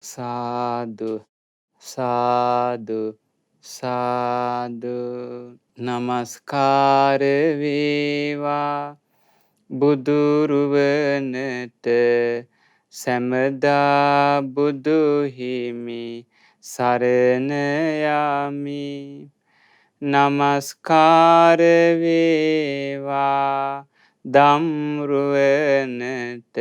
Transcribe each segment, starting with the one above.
සාදු සාදු සාදු නමස්කාර වේවා බුදුරුවනට සැමදා බුදු හිමි සරණ යමි නමස්කාර වේවා ධම්රුවනට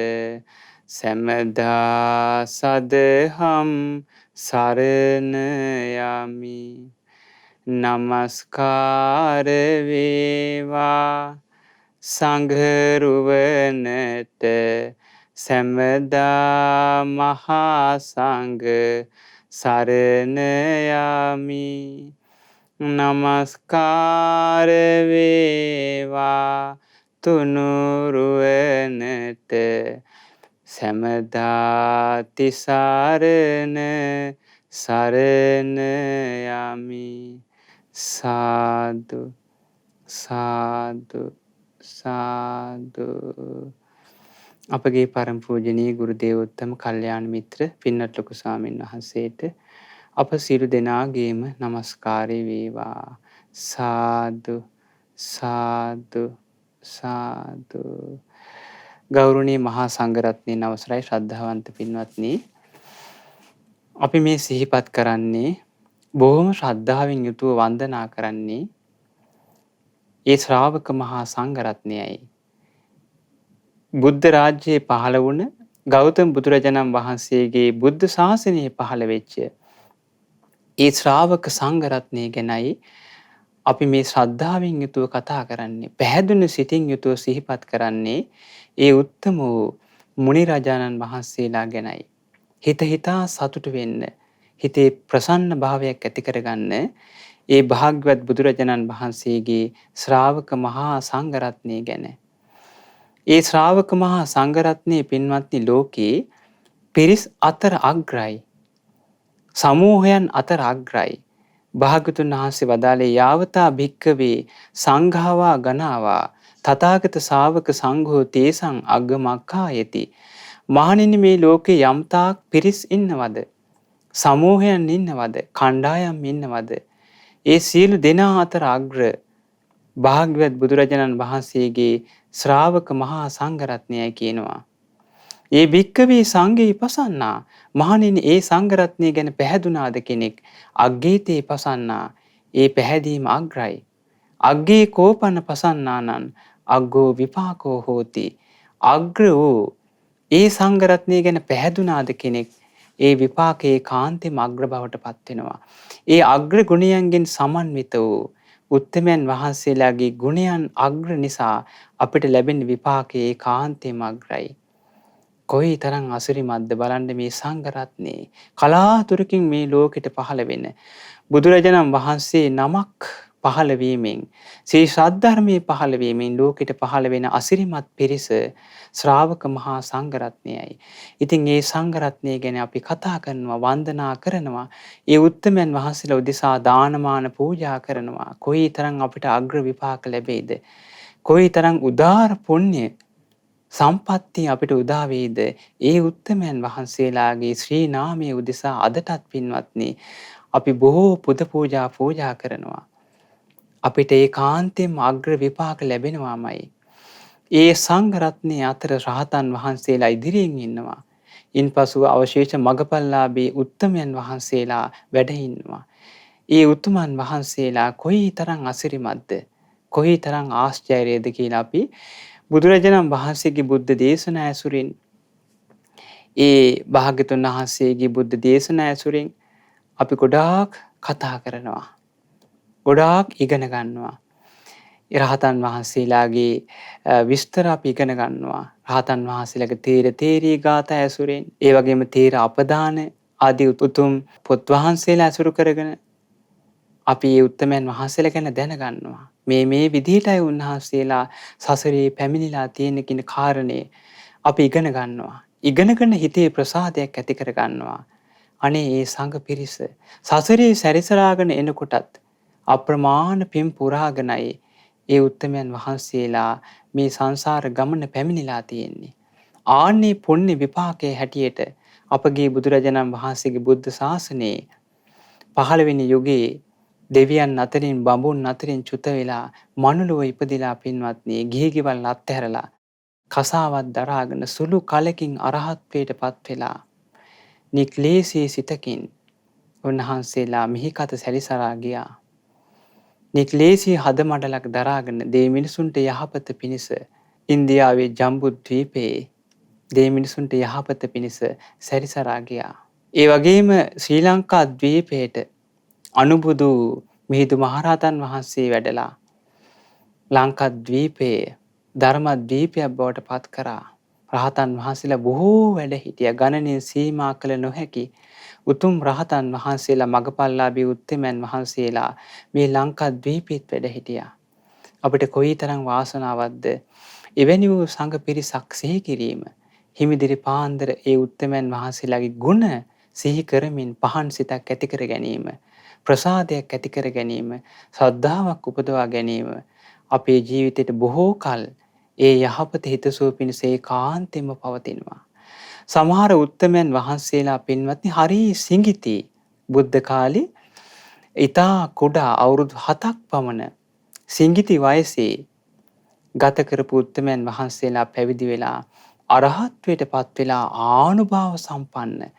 සැමදා සදහම් සරණ යමි නමස්කාර වේවා සංඝරුවනට සැමදා මහා සංඝ සරණ යමි නමස්කාර වේවා තුනුරුවනට සැමදා තිසරණ සරණ යමි සාදු සාදු සාදු අපගේ පරම පූජනීය ගුරු දේවෝත්තම කල්යාණ මිත්‍ර පින්වත් ලොකු ස්වාමීන් වහන්සේට අප සියලු දෙනාගේම নমස්කාරය වේවා සාදු සාදු සාදු ගෞරවනීය මහා සංඝරත්නයන් අවසරයි ශ්‍රද්ධාවන්ත පින්වත්නි අපි මේ සිහිපත් කරන්නේ බොහොම ශ්‍රද්ධාවෙන් යුතුව වන්දනා කරන්නේ ඒ ශ්‍රාවක මහා සංඝරත්නයයි බුද්ධ රාජ්‍යයේ පහළ වුණ ගෞතම බුදුරජාණන් වහන්සේගේ බුද්ධ ශාසනය පහළ වෙච්ච ඒ ශ්‍රාවක සංඝරත්නය ගැනයි අපි මේ ශ්‍රද්ධාවෙන් යුතුව කතා කරන්නේ පැහැදුණු සිතින් යුතුව සිහිපත් කරන්නේ ඒ උත්තම වූ මුනි රජාණන් වහන්සේලා ගැනයි හිත හිතා සතුටු වෙන්න හිතේ ප්‍රසන්න භාවයක් ඇති කරගන්න ඒ භාග්‍යවත් බුදුරජාණන් වහන්සේගේ ශ්‍රාවක මහා සංඝරත්නය ගැන ඒ ශ්‍රාවක මහා සංඝරත්නයේ පින්වත්නි ලෝකේ පිරිස් අතර අග්‍රයි සමූහයන් අතර අග්‍රයි භාග්‍යවතුන් වහන්සේ වදාළේ යාවතා භික්කවේ සංඝාවා ගණාවා තථාගත ශාවක සංඝෝ තේසං අග්ගමක්ඛායති මහණෙනි මේ ලෝකේ යම්තාක් පිරිස් ඉන්නවද සමූහයන් ඉන්නවද කණ්ඩායම් ඉන්නවද ඒ සියලු දෙනා අතර අග්‍ර භාග්‍යවත් බුදුරජාණන් වහන්සේගේ ශ්‍රාවක මහා සංඝරත්නයයි කියනවා. ඒ භික්කවේ සංඝේ පසන්නා මහණෙනි ඒ සංඝරත්නය ගැන පැහැදුනාද කෙනෙක් අග්ගේතේ පසන්නා ඒ පැහැදීම අග්‍රයි. අග්ගේ කෝපන පසන්නානං අග්ගෝ විපාකෝ හෝති අග්‍ර වූ ඒ සංඝරත්නය ගැන පැහැදුනාද කෙනෙක් ඒ විපාකයේ කාන්තෙම අග්‍ර බවට පත් වෙනවා. ඒ අග්‍ර ගුණයන්ගෙන් සමන්විත වූ උත්තමයන් වහන්සේලාගේ ගුණයන් අග්‍ර නිසා අපිට ලැබෙන විපාකයේ කාන්තෙම අග්‍රයි. කොයි තරම් අසිරිමත්ද බලන්න මේ සංඝරත්නයේ කලාතුරකින් මේ ලෝකෙට පහළ වෙන බුදුරජාණන් වහන්සේ නමක් පහළ වීමෙන් ශ්‍රී සද්ධර්මයේ පහළ වීමෙන් ලෝකෙට පහළ වෙන අසිරිමත් පිරිස ශ්‍රාවක මහා සංඝරත්නයයි. ඉතින් මේ සංඝරත්නය ගැන අපි කතා කරනවා වන්දනා කරනවා ඒ උත්තමයන් වහන්සේලා උදෙසා දානමාන පූජා කරනවා කොයිතරම් අපිට අග්‍ර විපාක ලැබෙයිද කොයිතරම් උදාර පුණ්‍ය සම්පත්තිය අපිට උදා වේද ඒ උත්තමයන් වහන්සේලාගේ ශ්‍රී නාමයේ උදෙසා අදටත් පින්වත්නි අපි බොහෝ පුද පූජා කරනවා අපිට ඒකාන්තයෙන්ම අග්‍ර විපාක ලැබෙනවාමයි ඒ සංඝ රත්නයේ අතර රහතන් වහන්සේලා ඉදිරියෙන් ඉන්නවා ඉන්පසු අවශේෂ මගපල්ලාභී උත්තමයන් වහන්සේලා වැඩ ඉන්නවා ඒ උතුමන් වහන්සේලා කොයිතරම් අසිරිමත්ද කොයිතරම් ආශ්චර්යද කියලා අපි බුදුරජාණන් වහන්සේගේ බුද්ධ දේශනා ඇසුරින් ඒ භාග්‍යතුන් වහන්සේගේ බුද්ධ දේශනා ඇසුරින් අපි ගොඩාක් කතා කරනවා ගොඩාක් ඉගෙන ගන්නවා රහතන් වහන්සේලාගේ විස්තර අපි ඉගෙන ගන්නවා රහතන් වහන්සේලාගේ තේර තේරී ගාථා ඇසුරින් ඒ වගේම තේර අපදාන ආදී උතුම් පොත් වහන්සේලා ඇසුරු කරගෙන අපි මේ උත්තමයන් වහන්සේලා ගැන දැනගන්නවා මේ විදිහටයි උන්වහන්සේලා සසරේ පැමිණිලා තියෙන කියන කාරණේ අපි ඉගෙන ගන්නවා ඉගෙනගෙන හිතේ ප්‍රසාදයක් ඇති කර ගන්නවා අනේ මේ සංඝ පිරිස සසරේ සැරිසරාගෙන එනකොටත් අප්‍රමාණ පින් පුරාගෙනයි ඒ උත්තමයන් වහන්සේලා මේ සංසාර ගමන පැමිණිලා තියෙන්නේ ආන්නේ පුණ්‍ය විපාකයේ හැටියට අපගේ බුදුරජාණන් වහන්සේගේ බුද්ධ ශාසනයේ 15 වෙනි යුගයේ දෙවියන් අතරින් බඹුන් අතරින් චුත වෙලා මනුලොව ඉපදිලා පින්වත්නි ගිහි ගෙවල් අත්හැරලා කසාවත් දරාගෙන සුළු කලකින් අරහත්ත්වයට පත් වෙලා නික්ලේශී සිතකින් උන්වහන්සේලා මිහිකත සැරිසරා ගියා. නික්ලේශී හද මඩලක් දරාගෙන දේ මිනිසුන්ට යහපත පිණිස ඉන්දියාවේ ජම්බු ද්වීපයේ දේ මිනිසුන්ට යහපත පිණිස සැරිසරා ගියා. ඒ වගේම ශ්‍රී ලංකා ද්වීපයට අනුබුදු මිහිඳු මහරහතන් වහන්සේ වැඩලා ලංකා ද්වීපයේ ධර්ම ද්වීපයක් බවට පත් කරා. රහතන් වහන්සේලා බොහෝ වැඩ හිටියා. ගණනින් සීමා කළ නොහැකි උතුම් රහතන් වහන්සේලා මගපල්ලාභී උත්තමයන් වහන්සේලා මේ ලංකා ද්වීපෙත් වැඩ හිටියා. අපිට කොයිතරම් වාසනාවක්ද එවැනි වූ සංඝ පිරිසක් සිහි කිරීම. හිමිදිරි පාන්දර ඒ උත්තමයන් වහන්සේලාගේ ගුණ සිහි කරමින් පහන් සිතක් ඇති කර ගැනීම, ප්‍රසාදයක් ඇති කර ගැනීම, ශ්‍රද්ධාවක් උපදවා ගැනීම අපේ ජීවිතයට බොහෝ කල ඒ යහපත හිතසුව පිණිස ඒකාන්තයෙන්ම පවතිනවා. සමහර උත්තමයන් වහන්සේලා පින්වත්නි හරි සිඟිති බුද්ධ කාලේ ඊතා කුඩා අවුරුදු 7ක් පමණ සිඟිති වයසේ ගත කරපු උත්තමයන් වහන්සේලා පැවිදි වෙලා අරහත්ත්වයට පත් වෙලා ආනුභාව සම්පන්න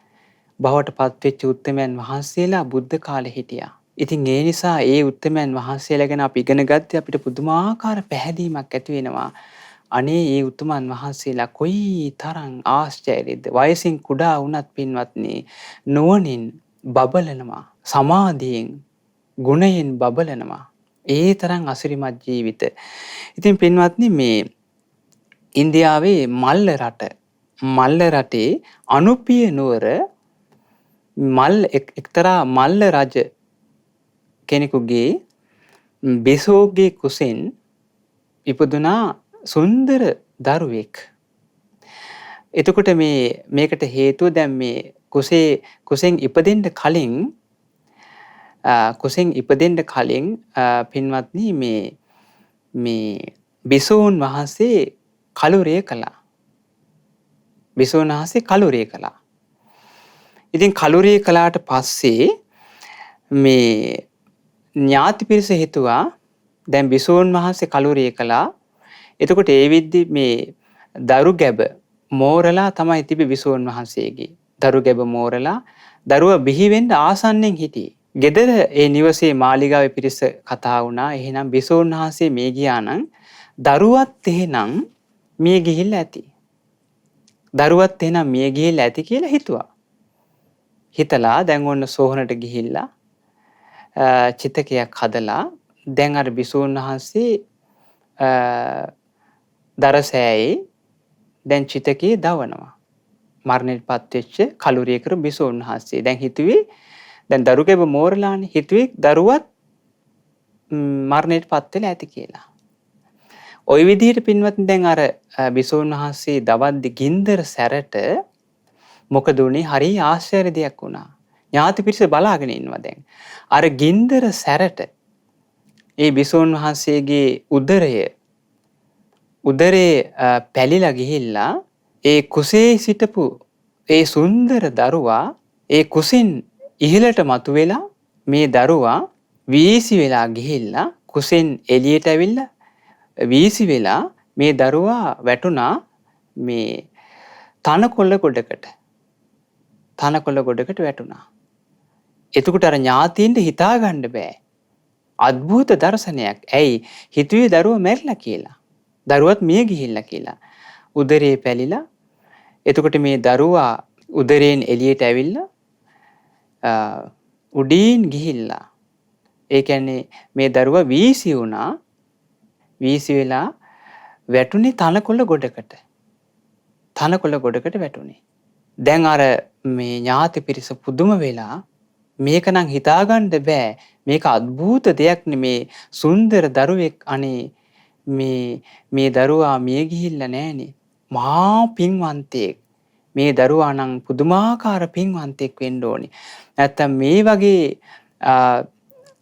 බවට පත්වෙච්ච උත්තමයන් වහන්සේලා බුද්ධ කාලේ හිටියා. ඉතින් ඒ නිසා ඒ උත්තමයන් වහන්සේලා ගැන අපි ඉගෙන ගත්තේ අපිට පුදුමාකාර පැහැදීමක් ඇති වෙනවා. අනේ ඒ උතුමන් වහන්සේලා කොයි තරම් ආශ්චර්යද. වයසින් කුඩා වුණත් පින්වත්නි නුවණින් බබලනවා, සමාධියෙන් ගුණයෙන් බබලනවා. ඒ තරම් අසිරිමත් ජීවිත. ඉතින් පින්වත්නි මේ ඉන්දියාවේ මල්ල රටේ අනුපිය නුවර එක්තරා මල්ල රජ කෙනෙකුගේ බිසෝගේ කුසෙන් ඉපදුනා සුන්දර දරුවෙක්. එතකොට මේකට හේතුව දැන් මේ කුසෙන් ඉපදෙන්න කලින් පින්වත්නි මේ බිසෝන් වහන්සේ කලුරිය කළා. ඉතින් කලුරිය කළාට පස්සේ මේ ඥාති පිරිස හිතුවා දැන් බිසෝන් වහන්සේ කලුරිය කළා. එතකොට ඒ විද්දි මේ දරු ගැබ මෝරලා තමයි තිබි බිසෝන් වහන්සේගේ. දරු ගැබ මෝරලා දරුවා බිහි වෙන්න ආසන්නෙන් හිටියේ. ගෙදර ඒ නිවසේ මාලිගාවේ පිරිස කතා වුණා. එහෙනම් බිසෝන් වහන්සේ මේ ගියා නම් දරුවත් එහෙනම් මිය ගිහිල්ලා ඇති. කියලා හිතුවා. හිතලා දැන් ඔන්න සෝහනට ගිහිල්ලා චිතකයක් හදලා දැන් අර බිසෝන් වහන්සේ දරසෑයේ දැන් චිතකේ දවනවා. මරණයට පත්වෙච්ච කලුරිය කර බිසෝන් වහන්සේ. දැන් හිතුවේ දැන් දරු ගැබ මෝරලානේ. හිතුවේ දරුවත් මරණයට පත් වෙලා ඇති කියලා. ওই විදිහට පින්වත්නි දැන් අර බිසෝන් වහන්සේ දවද්දි ගින්දර සැරට මොකද උනේ? හරි ආශ්චර්ය දෙයක් වුණා. ඥාති පිරිස බලාගෙන ඉන්නවා දැන්. අර ගින්දර සැරට ඒ බිසෝන් වහන්සේගේ උදරේ පැලිලා ගිහිල්ලා ඒ කුසේ සිටපු ඒ සුන්දර දරුවා ඒ කුසින් ඉහළට මතුවෙලා මේ දරුවා වීසි වෙලා ගිහිල්ලා කුසෙන් එළියට ඇවිල්ලා වීසි වෙලා මේ දරුවා වැටුණා මේ තනකොළ ගොඩකට වැටුණා. එතකොට අර ඥාතීන්ට හිතා ගන්න බෑ. අద్භූත දර්ශනයක්. ඇයි? හිතුවේ දරුවා මැරිලා කියලා. දරුවත් මිය ගිහිල්ලා කියලා. උදරේ පැලිලා. එතකොට මේ දරුවා උදරයෙන් එළියට ඇවිල්ලා උඩින් ගිහිල්ලා. ඒ කියන්නේ මේ දරුවා වීසි වුණා. වීසි වෙලා වැටුනේ තනකොළ ගොඩකට වැටුනේ. දැන් අර මේ ඥාති පිරිස පුදුම වෙලා මේක නම් හිතාගන්න බෑ. මේක අద్භූත දෙයක් නෙමේ. සුන්දර දරුවෙක් අනේ මේ දරුවා මිය ගිහිල්ලා නෑනේ. මහා පින්වන්තයෙක්. මේ දරුවා නම් පුදුමාකාර පින්වන්තයෙක් වෙන්න ඕනේ. නැත්තම් මේ වගේ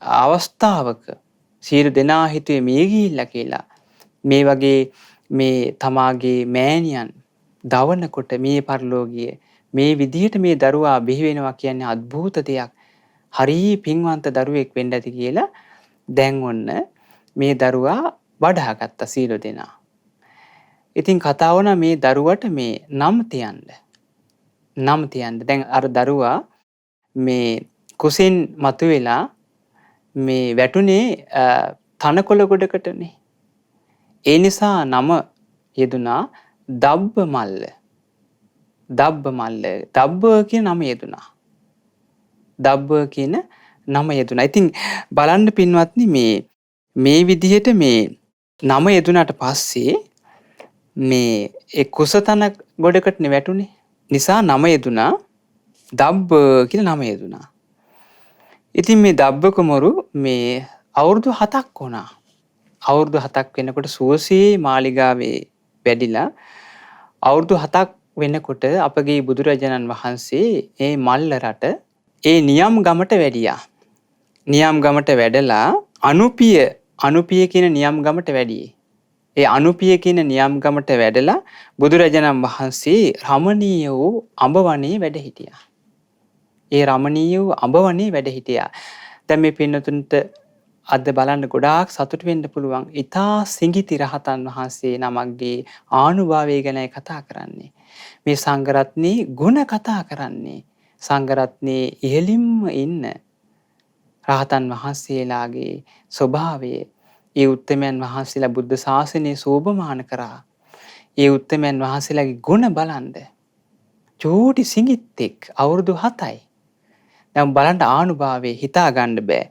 අවස්ථාවක සියලු දෙනා හිතුවේ මිය ගිහිල්ලා කියලා. මේ වගේ මේ තමාගේ මෑණියන් දවනකොට මේ පරිලෝකීය මේ විදිහට මේ දරුවා බිහි වෙනවා කියන්නේ අద్භූත දෙයක්. හරි පින්වන්ත දරුවෙක් වෙන්න ඇති කියලා දැන් ඔන්න මේ දරුවා වඩා ගත්තා සීල දෙනා. ඉතින් කතා වුණා මේ දරුවට මේ නම් තියන්න. නම් තියන්න. දැන් අර දරුවා මේ කුසින් මතුවෙලා මේ වැටුනේ තනකොළ ගොඩකටනේ. ඒ නිසා නම යෙදුනා දබ්බ මල්ල. දබ්බ මල්ල. දබ්බ කියන නම යෙදුනා. දබ්බ කියන නම යෙදුනා. ඉතින් බලන්න පින්වත්නි මේ විදිහට මේ නම යෙදුනාට පස්සේ මේ ඒ කුසතන ගොඩකටනේ වැටුනේ. නිසා නම යෙදුනා දබ්බ කියලා නම යෙදුනා. ඉතින් මේ දබ්බ කුමරු මේ අවුරුදු 7ක් වුණා. අවුරුදු 7ක් වෙනකොට සුවසේ මාලිගාවේ වැඩිලා අවුරුදු 7ක් වෙනකොට අපගේ බුදුරජාණන් වහන්සේ ඒ මල්ල රට ඒ නියම් ගමට වැඩියා. නියම් ගමට වැඩලා අනුපිය කියන නියම් ගමට වැඩියේ. ඒ අනුපිය කියන නියම් ගමට වැඩලා බුදුරජාණන් වහන්සේ රමණීය වූ අඹවණේ වැඩ හිටියා. ඒ රමණීය වූ අඹවණේ වැඩ හිටියා. දැන් මේ පින්නතුන්ට අද බලන්න ගොඩාක් සතුට වෙන්න පුළුවන්. ඊතා සිඟිති රහතන් වහන්සේ නමක්ගේ ආනුභාවය ගැනයි කතා කරන්නේ. මේ සංඝරත්නයේ ගුණ කතා කරන්නේ. සංඝරත්නයේ ඉහළින්ම ඉන්න රහතන් වහන්සේලාගේ ස්වභාවය, ඒ උත්තමයන් වහන්සේලා බුද්ධ ශාසනය සෝභමාන කරා. ඒ උත්තමයන් වහන්සේලාගේ ගුණ බලන්න. චූටි සිඟිත්තෙක් අවුරුදු 7යි. දැන් බලන්න ආනුභාවය හිතා ගන්න බෑ.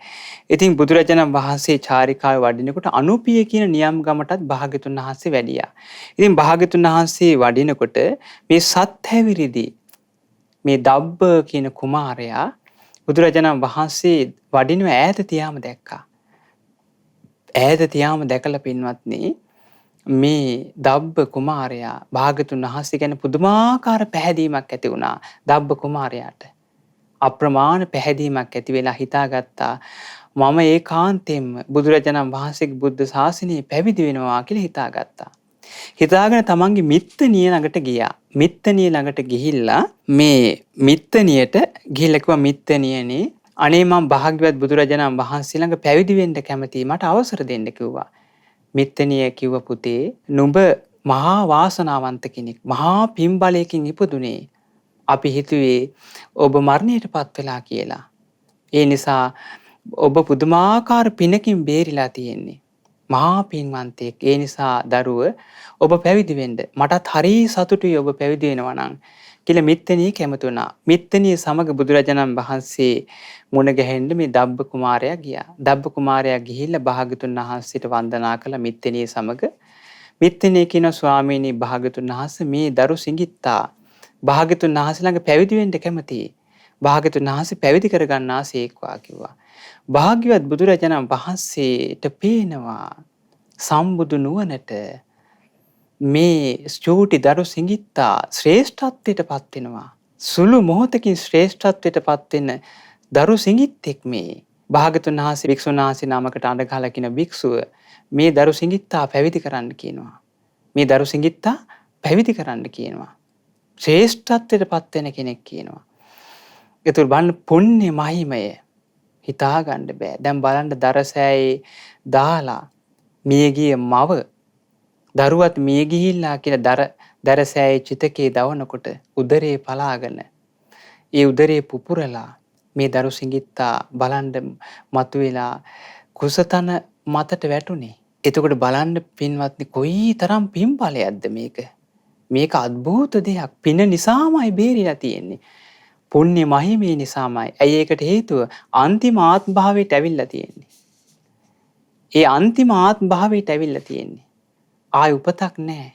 ඉතින් බුදුරජාණන් වහන්සේ චාරිකාවේ වඩිනකොට අනුපිය කියන නියම් ගමටත් භාග්‍යතුන් වහන්සේ වැඩියා. ඉතින් භාග්‍යතුන් වහන්සේ වඩිනකොට මේ සත්හැවිරිදි මේ දබ්බ කියන කුමාරයා බුදුරජාණන් වහන්සේ වඩිනව ඈත තියාම දැක්කා. ඈත තියාම දැකලා පින්වත්නි මේ දබ්බ කුමාරයා භාග්‍යතුන් වහන්සේ ගැන පුදුමාකාර පැහැදීමක් ඇති වුණා දබ්බ කුමාරයාට. අප්‍රමාණ පැහැදීමක් ඇති වෙලා හිතාගත්තා මම ඒකාන්තයෙන්ම බුදුරජාණන් වහන්සේගේ බුද්ධ ශාසනය පැවිදි වෙනවා කියලා හිතාගත්තා. හිතාගෙන තමන්ගේ මිත්තනිය ළඟට ගියා. මිත්තනිය ළඟට ගිහිල්ලා මේ මිත්තනියට ගිහිල්ලා කිව්වා මිත්තනියනේ අනේ මම භාග්‍යවත් බුදුරජාණන් වහන්සේ ළඟ පැවිදි වෙන්න කැමතියි මට අවසර දෙන්න කිව්වා. මිත්තනිය කිව්ව පුතේ නුඹ මහා වාසනාවන්ත කෙනෙක්. මහා පින්බලයකින් ඉපදුනේ. අපි හිතුවේ ඔබ මරණයට පත් වෙලා කියලා. ඒ නිසා ඔබ පුදුමාකාර පිනකින් බේරිලා තියෙන්නේ. මහා පින්වන්තයෙක්. ඒ නිසා දරුව ඔබ පැවිදි වෙන්න. මටත් හරි සතුටුයි ඔබ පැවිදි වෙනවා නම් කියලා මිත්තණිය කැමති වුණා. මිත්තණිය සමග බුදුරජාණන් වහන්සේ මුණ ගැහෙන්න මේ දබ්බ කුමාරයා ගියා. දබ්බ කුමාරයා ගිහිල්ලා භාග්‍යතුන් වහන්සේට වන්දනා කළා මිත්තණිය සමග. මිත්තණිය කියන ස්වාමීනි භාග්‍යතුන් වහන්සේ මේ දරු සිඟිත්තා භාග්‍යතුන් වහන්සේ ළඟ පැවිදි වෙන්න කැමතියි. භාග්‍යතුන් වහන්සේ පැවිදි කරගන්න ආසේක්වා කිව්වා. භාග්‍යවත් බුදුරජාණන් වහන්සේට පේනවා සම්බුදු නුවණට මේ චූටි දරු සිඟිත්තා ශ්‍රේෂ්ඨත්වයට පත් වෙනවා. සුළු මොහොතකින් ශ්‍රේෂ්ඨත්වයට පත් වෙන දරු සිඟිත්තෙක් මේ. භාග්‍යතුන් වහන්සේ භික්ෂුන් වහන්සේ නමකට අඬ ගහලා කියන භික්ෂුව මේ දරු සිඟිත්තා පැවිදි කරන්න කියනවා. මේ දරු සිඟිත්තා පැවිදි කරන්න කියනවා. ශ්‍රේෂ්ඨත්වයට පත් වෙන කෙනෙක් කියනවා. ඒතර බලන්න පුණ්‍ය මහිමය හිතා ගන්න බෑ. දැන් බලන්න දරසෑයේ දාලා මියගිය මව දරුවත් මිය ගිහිල්ලා කියලා දරසෑයේ චිතකේ දවනකොට උදරේ පලාගෙන ඒ උදරේ පුපුරලා මේ දරු සිඟිත්තා බලන්න මතුවෙලා කුසතන මතට වැටුනේ. එතකොට බලන්න පින්වත්නි කොයි තරම් පින්බලයක්ද මේක. මේක අద్භූත දෙයක්. පින නිසාමයි බේරිලා තියෙන්නේ. පුණ්‍ය මහිමේ නිසාමයි. ඇයි ඒකට හේතුව? අන්තිම ආත්ම භාවයට ඇවිල්ලා තියෙන්නේ. ඒ අන්තිම ආත්ම භාවයට ඇවිල්ලා තියෙන්නේ. ආය උපතක් නැහැ.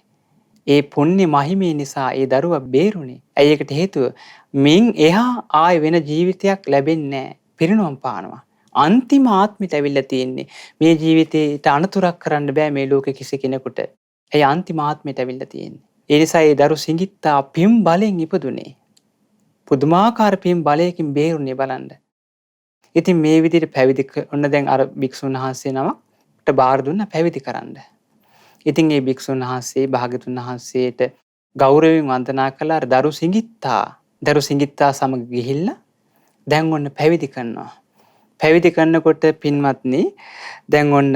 ඒ පුණ්‍ය මහිමේ නිසා ඒ දරුවා බේරුනේ. ඇයි ඒකට හේතුව? මින් එහා ආය වෙන ජීවිතයක් ලැබෙන්නේ නැහැ. පිරිනොම් පානවා. අන්තිම ආත්මෙට ඇවිල්ලා තියෙන්නේ. මේ ජීවිතේට අනතුරක් කරන්න බෑ මේ ලෝකෙ කිසි කෙනෙකුට. ඒ අන්තිම ආත්මෙට ඇවිල්ලා තියෙන්නේ. ඒ නිසා ඒ දරු සිඟිත්තා පින් බලෙන් ඉපදුනේ. පුදුමාකාර පින් බලයකින් බේරුනේ බලන්න. ඉතින් මේ විදිහට පැවිදි ඔන්න දැන් අර භික්ෂුන් වහන්සේ නමකට බාර දුන්න පැවිදි කරන්න. ඉතින් මේ භික්ෂුන් වහන්සේ භාග්‍යතුන් වහන්සේට ගෞරවයෙන් වන්දනා කළා. අර දරු සිඟිත්තා දරු සිඟිත්තා සමග ගිහිල්ලා දැන් ඔන්න පැවිදි කරනවා. පැවිදි කරනකොට පින්වත්නි දැන් ඔන්න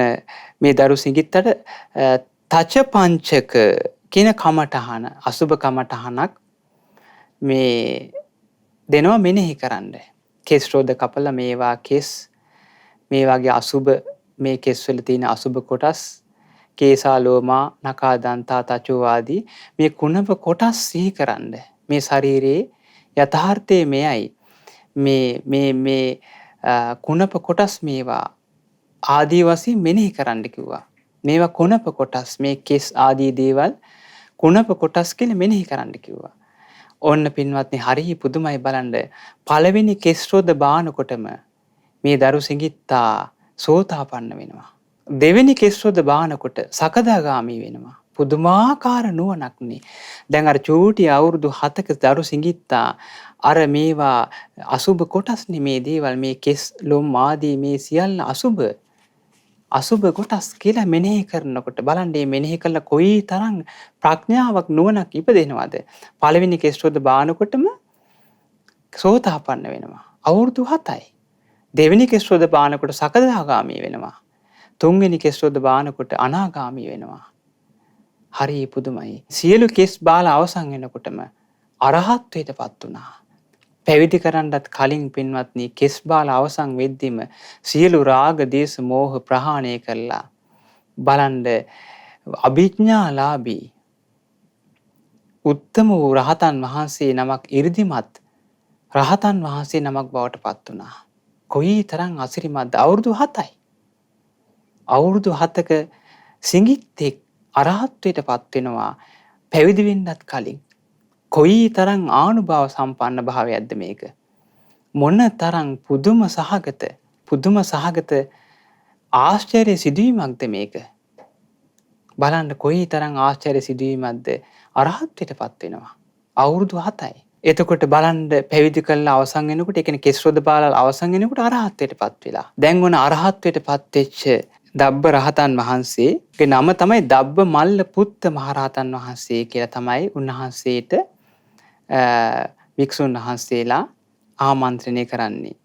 මේ දරු සිඟිත්තට තච පංචක කියන කමඨහන අසුබ කමඨහනක් මේ දෙනවා මෙනෙහි කරන්න. කෙස් රෝද කපලා මේවා කෙස් මේ වගේ අසුබ මේ කෙස් වල තියෙන අසුබ කොටස් කේසා ලෝමා නකා දන්තා තචෝ ආදී මේ කුණප කොටස් සිහි කරන්න. මේ ශරීරයේ යථාර්ථය මෙයයි. මේ කුණප කොටස් මේවා ආදී වශයෙන් මෙනෙහි කරන්න කිව්වා. මේවා කුණප කොටස් මේ කෙස් ආදී දේවල් කුණප කොටස් කියලා මෙනෙහි කරන්න කිව්වා. ඔන්න පින්වත්නි හරිය පුදුමයි බලන්න. පළවෙනි කෙස් රෝද බානකොටම මේ දරු සිඟිත්තා සෝතාපන්න වෙනවා. දෙවෙනි කෙස් රෝද බානකොට සකදාගාමී වෙනවා. පුදුමාකාර නුවණක්නේ. දැන් අර චූටි අවුරුදු 7ක දරු සිඟිත්තා අර මේවා අසුබ කොටස්නේ මේ දේවල් මේ කෙස් ලොම් ආදී මේ සියල්ල අසුබ කොටස් කියලා මෙනෙහි කරනකොට බලන්න මේ මෙනෙහි කළා කොයි තරම් ප්‍රඥාවක් නුවණක් ඉපදෙනවද. පළවෙනි කෙස් රෝද බානකොටම සෝතාපන්න වෙනවා. අවුරුදු 7යි. දෙවෙනි කෙස් රෝද බානකොට සකදාගාමී වෙනවා. තුන්වෙනි කෙස් රෝද බානකොට අනාගාමී වෙනවා. හරි පුදුමයි. සියලු කෙස් බාලා අවසන් වෙනකොටම අරහත්ත්වයටපත් වුණා. පැවිදි කරන්නත් කලින් පින්වත්නි කෙස් බාලා අවසන් වෙද්දිම සියලු රාග දේශ මෝහ ප්‍රහාණය කළා. බලන්න අභිඥාලාභී උත්තම වූ රහතන් වහන්සේ නමක් 이르දිමත් රහතන් වහන්සේ නමක් බවට පත් වුණා. කොයි තරම් අසිරිමත්ද. අවුරුදු 7යි. අවුරුදු 7ක සිඟිත්තෙක් අරහත්ත්වයට පත් වෙනවා පැවිදි වෙන්නත් කලින්. කොයි තරම් ආනුභාව සම්පන්න භාවයක්ද මේක. මොන තරම් පුදුම සහගත ආශ්චර්ය සිදුවීමක්ද මේක. බලන්න කොයි තරම් ආශ්චර්ය සිදුවීමක්ද. අරහත්ත්වයට පත් වෙනවා අවුරුදු 7යි. එතකොට බලන්න පැවිදි කළා අවසන් වෙනකොට ඒ කියන්නේ කෙස් රොද බාලා අවසන් වෙනකොට අරහත්ත්වයට පත් වෙලා. දැන් ඔන අරහත්ත්වයට පත් වෙච්ච දබ්බ රහතන් වහන්සේගේ නම තමයි දබ්බ මල්ල පුත්ත මහරහතන් වහන්සේ කියලා තමයි උන්වහන්සේට වික්ෂුන් වහන්සේලා ආමන්ත්‍රණය කරන්නේ.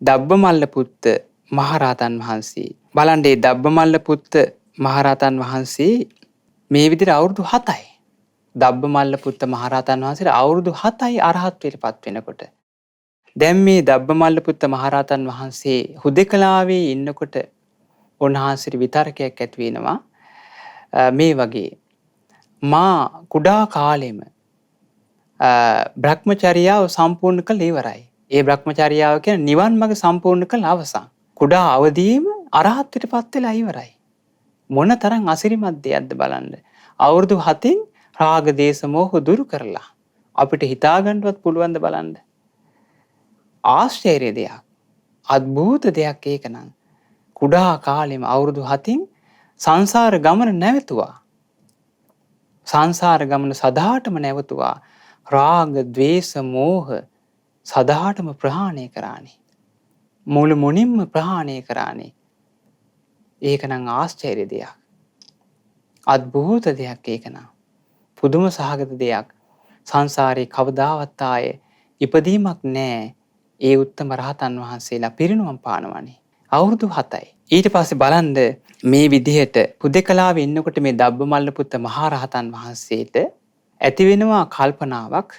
දබ්බ මල්ල පුත්ත මහරහතන් වහන්සේ. බලන්න මේ දබ්බ මල්ල පුත්ත මහරහතන් වහන්සේ මේ විදිහට අවුරුදු 7යි. දබ්බ මල්ල පුත්ත මහරහතන් වහන්සේට අවුරුදු 7යි අරහත්ත්වයට පත් වෙනකොට. දැන් මේ දබ්බ මල්ල පුත්ත මහරහතන් වහන්සේ හුදෙකලාවේ ඉන්නකොට උන්වහන්සේට විතරකයක් ඇති වෙනවා. මේ වගේ මා කුඩා කාලෙම බ්‍රහ්මචර්යාව සම්පූර්ණ කළ ඉවරයි. ඒ බ්‍රහ්මචර්යාව කියන්නේ නිවන් මඟ සම්පූර්ණ කළ අවසන්. කුඩා අවදීම අරහත්ත්වයට පත් වෙලා ඉවරයි. මොන තරම් අසිරිමත් දෙයක්ද බලන්න. අවුරුදු 7න් රාග දේශ මොහ දුරු කරලා අපිට හිතාගන්නවත් පුළුවන්ද බලන්න. ආශ්චර්ය දෙයක්. අద్භූත දෙයක් ඒක නම්. කුඩා කාලෙම අවුරුදු 7න් සංසාර ගමන නැවතුවා. සංසාර ගමන සදාටම නැවතුවා. රාග, ద్వේෂ, මෝහ සදාටම ප්‍රහාණය කරානේ. මුළු මුනින්ම ප්‍රහාණය කරානේ. ඒක නම් ආශ්චර්ය දෙයක්. අద్භූත දෙයක් ඒක නම්. පුදුම සහගත දෙයක්. සංසාරේ කවදාවත් ආයේ ඉපදීමක් නැහැ. ඒ උත්තම රහතන් වහන්සේලා පිරිනුවම් පානවනේ. අවුරුදු 7යි. ඊට පස්සේ බලන්න මේ විදිහට හුදෙකලාවේ ඉන්නකොට මේ දබ්බමල්ල පුත්ත මහරහතන් වහන්සේට ඇති වෙනවා කල්පනාවක්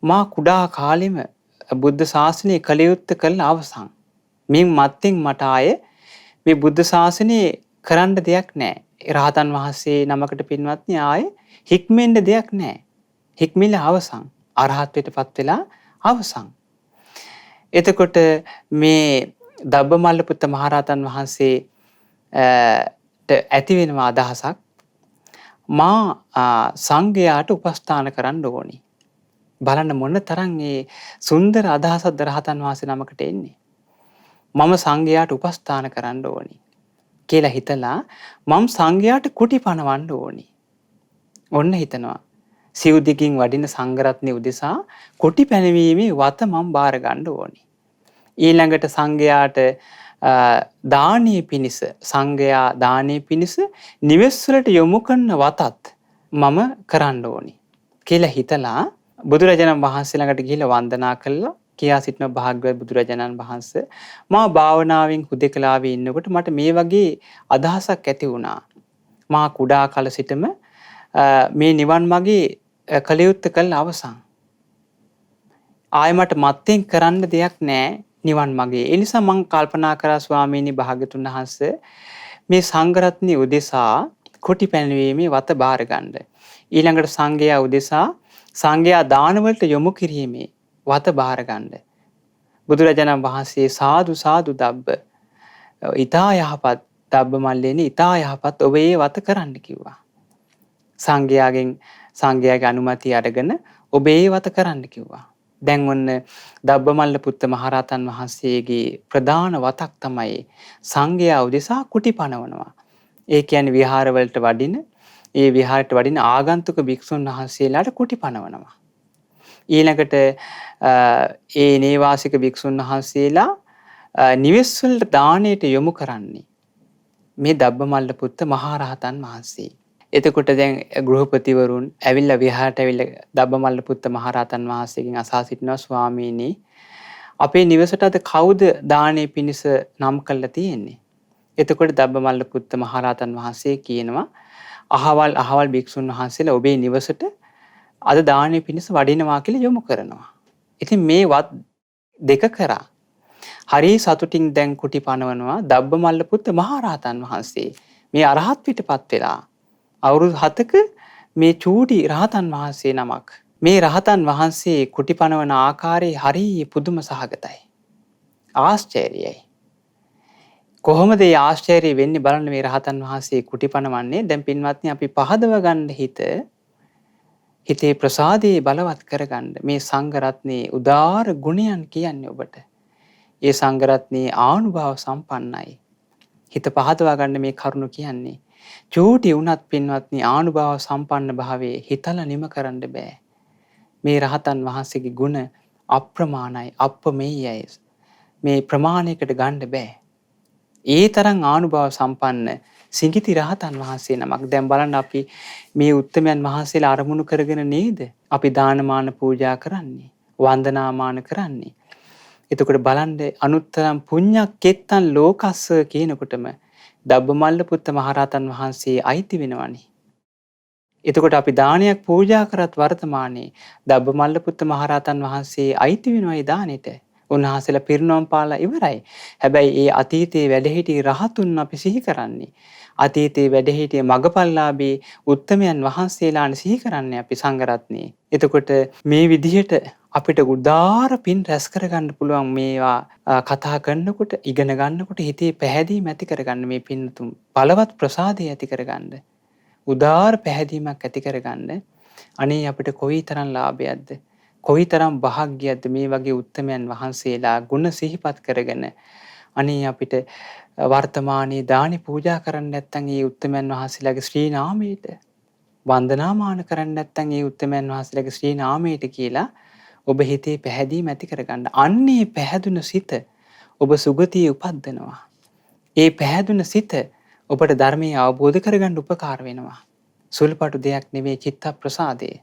මා කුඩා කාලෙම බුද්ධ ශාසනය කළ යුත්තේ කළ අවසන්. මින් මත්තෙන් මට ආයේ මේ බුද්ධ ශාසනය කරන්න දෙයක් නැහැ. රහතන් වහන්සේ නමකට පින්වත්නි ආයේ හික්මෙන්න දෙයක් නැහැ. හික්මිලා අවසන්. අරහත්ත්වයට පත් වෙලා අවසන්. එතකොට මේ දබ්බමල්ල පුත්ත මහරහතන් වහන්සේ ඇති වෙනවා අදහසක් මා සංඝයාට උපස්ථාන කරන්න ඕනි. බලන්න මොන තරම් මේ සුන්දර අදහසක්ද රහතන් වහන්සේ නමකට එන්නේ. මම සංඝයාට උපස්ථාන කරන්න ඕනි කියලා හිතලා මම සංඝයාට කුටි පනවන්න ඕනි. ඔන්න හිතනවා. සිව් දිගින් වඩින සංඝරත්නය උදෙසා කුටි පැනවීමේ වත මම බාර ගන්න ඕනි. ඊළඟට සංඝයාට දානීය පිණිස සංඝයා දානීය පිණිස නිවෙස් වලට යොමු කරන වතත් මම කරන්න ඕනි කියලා හිතලා බුදුරජාණන් වහන්සේ ළඟට ගිහිල්ලා වන්දනා කළා. කියා සිටින භාග්‍යවත් බුදුරජාණන් වහන්සේ මා භාවනාවෙන් හුදෙකලාවේ ඉන්නකොට මට මේ වගේ අදහසක් ඇති වුණා. මා කුඩා කල සිටම මේ නිවන් මාගේ කලියුත්ත කළ අවසන්. ආයෙ මට මත්තෙන් කරන්න දෙයක් නැහැ නිවන් මාගේ. ඒ නිසා මං කල්පනා කරා ස්වාමීනි භාග්‍යතුන් වහන්සේ මේ සංඝ රත්නය උදෙසා කොටි පැනවීමේ වත බාර ගන්න. ඊළඟට සංඝයා උදෙසා සංඝයා දාන වලට යොමු කිරීමේ වත බාර ගන්න. බුදුරජාණන් වහන්සේ සාදු සාදු දබ්බ ඊතා යහපත් දබ්බ මල්ලේනි ඊතා යහපත් ඔබ ඒ වත කරන්න කිව්වා. සංඝයාගේ අනුමැතිය අරගෙන ඔබ ඒ වත කරන්න කිව්වා. දැන් ඔන්න දබ්බමල්ල පුත්ත මහරහතන් වහන්සේගේ ප්‍රධාන වතක් තමයි සංඝයා උදෙසා කුටි පනවනවා. ඒ කියන්නේ විහාරවලට වඩින ඒ විහාරයට වඩින ආගන්තුක භික්ෂුන් වහන්සේලාට කුටි පනවනවා. ඊළඟට ඒ නේවාසික භික්ෂුන් වහන්සේලා නිවෙස් වලට දාණයට යොමු කරන්නේ මේ දබ්බමල්ල පුත්ත මහරහතන් වහන්සේ. එතකොට දැන් ගෘහපතිවරුන් ඇවිල්ලා විහාරයට ඇවිල්ලා දබ්බමල්ල පුත්ත මහරහතන් වහන්සේගෙන් අසා සිටිනවා ස්වාමීනි අපේ නිවසට අද කවුද දානේ පිණිස නම් කළා තියෙන්නේ? එතකොට දබ්බමල්ල පුත්ත මහරහතන් වහන්සේ කියනවා අහවල් භික්ෂුන් වහන්සේලා ඔබේ නිවසට අද දානේ පිණිස වඩිනවා කියලා යොමු කරනවා. ඉතින් මේ වත් දෙක කරා. හරි සතුටින් දැන් කුටි පනවනවා දබ්බමල්ල පුත්ත මහරහතන් වහන්සේ. මේ අරහත් පිටපත් වෙලා අවුරුදු 7ක මේ චූටි රහතන් වහන්සේ නමක්. මේ රහතන් වහන්සේ කුටි පනවන ආකාරය හරි පුදුම සහගතයි. ආශ්චර්යයි. කොහොමද මේ ආශ්චර්යය වෙන්නේ බලන්න මේ රහතන් වහන්සේ කුටි පනවන්නේ. දැන් පින්වත්නි අපි පහදව ගන්න හිතේ ප්‍රසාදේ බලවත් කරගන්න මේ සංඝ රත්නයේ උදාාර ගුණයන් කියන්නේ ඔබට. ඒ සංඝ රත්නයේ ආනුභාව සම්පන්නයි. හිත පහදවා ගන්න මේ කරුණ කියන්නේ. චූටි වුණත් පින්වත්නි ආනුභාව සම්පන්න භාවයේ හිතලා නිම කරන්න බෑ. මේ රහතන් වහන්සේගේ ගුණ අප්‍රමාණයි අප්‍රමේයයි. මේ ප්‍රමාණයකට ගන්න බෑ. ඒ තරම් ආනුභාව සම්පන්න සිඟිති රහතන් වහන්සේ නමක්. දැන් බලන්න අපි මේ උත්තමයන් වහන්සේලා අරමුණු කරගෙන නේද අපි දානමාන පූජා කරන්නේ වන්දනාමාන කරන්නේ. එතකොට බලන්න අනුත්තරම් පුඤ්ඤක්කෙත්තං ලෝකස්ස කියනකොටම දබ්බමල්ල පුත්ත මහරහතන් වහන්සේ අයිති වෙනවනේ. එතකොට අපි දානයක් පූජා කරත් වර්තමානයේ දබ්බමල්ල පුත්ත මහරහතන් වහන්සේ අයිති වෙනවා ඒ දානෙට. උන්වහන්සේලා පිරිනොම් පාලා ඉවරයි. හැබැයි ඒ අතීතයේ වැඩහිටි රහතුන් අපි සිහි කරන්නේ. අතීතයේ වැඩහිටි මගපල්ලාභී උත්තමයන් වහන්සේලාන සිහි කරන්නේ අපි සංඝ රත්නයේ. එතකොට මේ විදිහට අපිට උදාාර පින් රැස් කරගන්න පුළුවන් මේවා කතා කරනකොට ඉගෙන ගන්නකොට හිතේ පැහැදීම ඇති කරගන්න මේ පින්තුම් බලවත් ප්‍රසාදය ඇති කරගන්න. උදාාර පැහැදීමක් ඇති කරගන්න. අනේ අපිට කොයිතරම් ලාභයක්ද කොයිතරම් භාග්‍යයක්ද මේ වගේ උත්තමයන් වහන්සේලා ගුණ සිහිපත් කරගෙන අනේ අපිට වර්තමානයේ දානි පූජා කරන්න නැත්නම් ඒ උත්තමයන් වහන්සේලාගේ ශ්‍රී නාමයට වන්දනාමාන කරන්න නැත්නම් ඒ උත්තමයන් වහන්සේලාගේ ශ්‍රී නාමයට කියලා ඔබ හිතේ පැහැදීම ඇති කරගන්න. අන්නේ පැහැදුන සිත ඔබ සුගතියේ උපද්දනවා. ඒ පැහැදුන සිත ඔබට ධර්මය අවබෝධ කරගන්න උපකාර වෙනවා. සුළුපටු දෙයක් නෙවෙයි චිත්ත ප්‍රසාදය.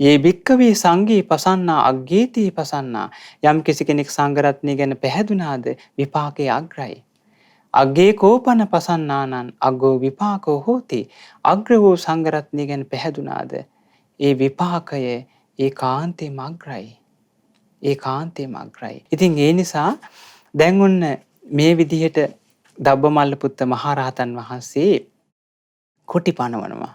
ඒ භික්කවේ සංඝී පසන්නා අග්ගේති පසන්නා. යම් කිසි කෙනෙක් සංඝ රත්නය ගැන පැහැදුනාද විපාකයේ අග්‍රයි. අග්ගේ කෝපන පසන්නානං අග්ගෝ විපාකෝ හෝති. අග්‍ර වූ සංඝ රත්නය ගැන පැහැදුනාද ඒ විපාකය ඒකාන්තේම අග්‍රයි. ඒකාන්තේම අග්‍රයි. ඉතින් ඒ නිසා දැන් ඔන්න මේ විදිහට දබ්බමල්ල පුත්ත මහරහතන් වහන්සේ කුටි පනවනවා.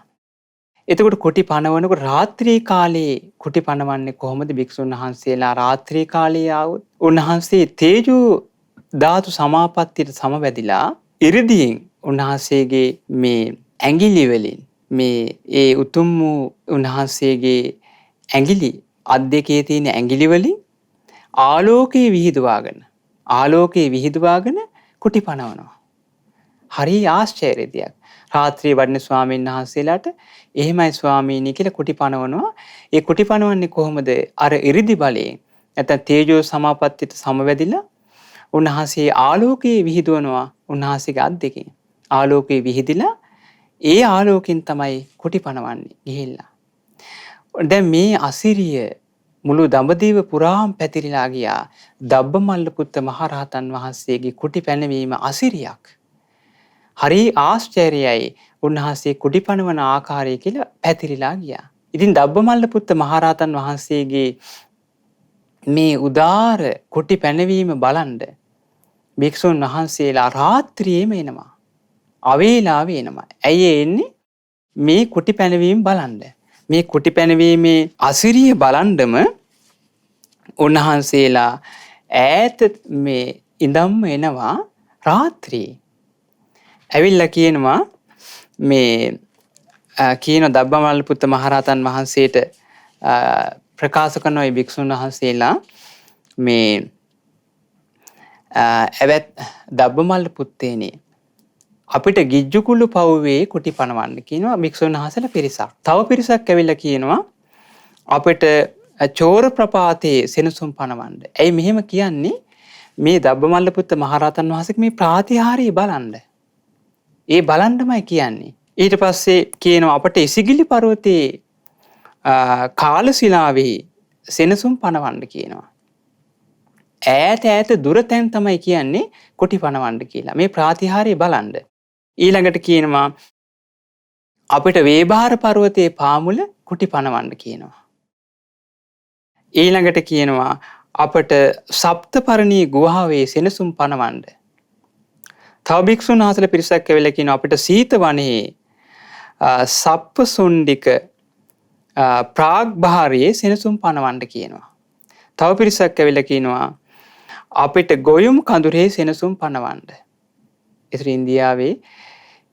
එතකොට කුටි පනවනකොට රාත්‍රී කාලයේ කුටි පනවන්නේ කොහොමද? භික්ෂුන් වහන්සේලා රාත්‍රී කාලයේ ආවොත් උන්වහන්සේ තේජෝ ධාතු සමාපත්තියට සමවැදිලා ඉරිදීන් උන්වහන්සේගේ මේ ඇඟිලි වලින් මේ ඒ උතුම් වූ උන්වහන්සේගේ ඇඟිලි අත් දෙකේ තියෙන ඇඟිලි වලින් ආලෝකයේ විහිදුවාගෙන කුටි පනවනවා. හරි ආශ්චර්ය දෙයක්. රාත්‍රී වඩන ස්වාමීන් වහන්සේලාට එහෙමයි ස්වාමීනි කියලා කුටි පනවනවා. ඒ කුටි පනවන්නේ කොහොමද? අර ඉරිදි බලයෙන් නැත්නම් තේජෝ සමාපත්තියට සමවැදිලා උන්වහන්සේ ආලෝකයේ විහිදුවනවා. උන්වහන්සේගේ අත් දෙකෙන් ආලෝකයේ විහිදිලා ඒ ආලෝකයෙන් තමයි කුටි පනවන්නේ ගිහිල්ලා. දැන් මේ අසිරිය මුළු දඹදිව පුරාම පැතිරිලා ගියා. දබ්බමල්ල පුත්ත මහරහතන් වහන්සේගේ කුටි පැනවීම අසිරියක්. හරි ආශ්චර්යයි. උන්වහන්සේ කුටි පනවන ආකාරය කියලා පැතිරිලා ගියා. ඉතින් දබ්බමල්ල පුත්ත මහරහතන් වහන්සේගේ මේ උදාර කුටි පැනවීම බලන්න භික්ෂුන් වහන්සේලා රාත්‍රියේම එනවා. අවේලාවේ එනවා. ඇයි එන්නේ? මේ කුටි පැනවීම බලන්න. මේ කුටි පැනවීමේ අසිරිය බලන්නම උන්වහන්සේලා ඈත මේ ඉඳන්ම එනවා රාත්‍රියේ. ඇවිල්ලා කියනවා මේ කියන දබ්බමල්ල පුත්ත මහරහතන් වහන්සේට ප්‍රකාශ කරන ওই භික්ෂුන් වහන්සේලා මේ ඇවත් දබ්බමල්ල පුත්තේනේ අපිට ගිජ්ජුකුළු පවුවේ කුටි පනවන්න කියනවා භික්ෂුන් වහන්සේලා පිරිසක්. තව පිරිසක් ඇවිල්ලා කියනවා අපිට චෝර ප්‍රපාතයේ සෙනසුන් පනවන්න. ඇයි මෙහෙම කියන්නේ? මේ දබ්බමල්ල පුත්ත මහරහතන් වහන්සේගේ මේ ප්‍රාතිහාර්යය බලන්න. ඒ බලන්නමයි කියන්නේ. ඊට පස්සේ කියනවා අපට ඉසිගිලි පර්වතයේ කාලශිලාවේ සෙනසුන් පනවන්න කියනවා. ඈත දුර තැන් තමයි කියන්නේ කුටි පනවන්න කියලා. මේ ප්‍රාතිහාර්යය බලන්න. ඊළඟට කියනවා අපිට වේබාර පර්වතයේ පාමුල කුටි පනවන්න කියනවා. ඊළඟට කියනවා අපට සප්තපරණී ගුහාවේ සෙනසුන් පනවන්න. තව භික්ෂුන් වහන්සේලා පිරිසක් ඇවිල්ලා කියනවා අපිට සීත වනයේ සප්පසුණ්ඩික ප්‍රාග්භාරයේ සෙනසුන් පනවන්න කියනවා. තව පිරිසක් ඇවිල්ලා කියනවා අපිට ගොයුම් කඳුරේ සෙනසුන් පනවන්න. ඒතර ඉන්දියාවේ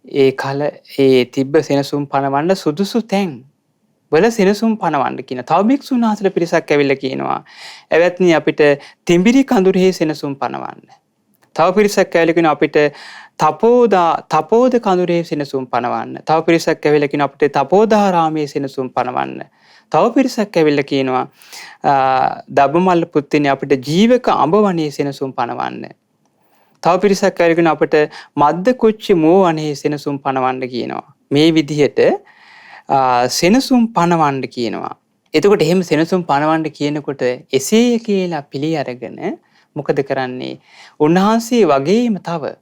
ඒ කල ඒ තිබ්බ සෙනසුන් පනවන්න සුදුසු තැන් වල සෙනසුන් පනවන්න කියන. තව භික්ෂුන් වහන්සේලා පිරිසක් ඇවිල්ලා කියනවා එවත්නි අපිට තිඹිරි කඳුරේ සෙනසුන් පනවන්න. තව පිරිසක් ඇවිල්ලා කියනවා අපිට තපෝද කඳුරේ සෙනසුන් පනවන්න. තව පිරිසක් ඇවිල්ලා කියනවා අපිට තපෝදාරාමයේ සෙනසුන් පනවන්න. තව පිරිසක් ඇවිල්ලා කියනවා දබ්බමල්ල පුත්තිනි අපිට ජීවක අඹ වනයේ සෙනසුන් පනවන්න. තව පිරිසක් ඇවිල්ලා කියනවා අපිට මද්ද කුච්චි මෝ වනයේ සෙනසුන් පනවන්න කියනවා. මේ විදිහට සෙනසුන් පනවන්න කියනවා. එතකොට එහෙම සෙනසුන් පනවන්න කියනකොට එසේ කියලා පිළි අරගෙන මොකද කරන්නේ? උන්වහන්සේ වගේම තව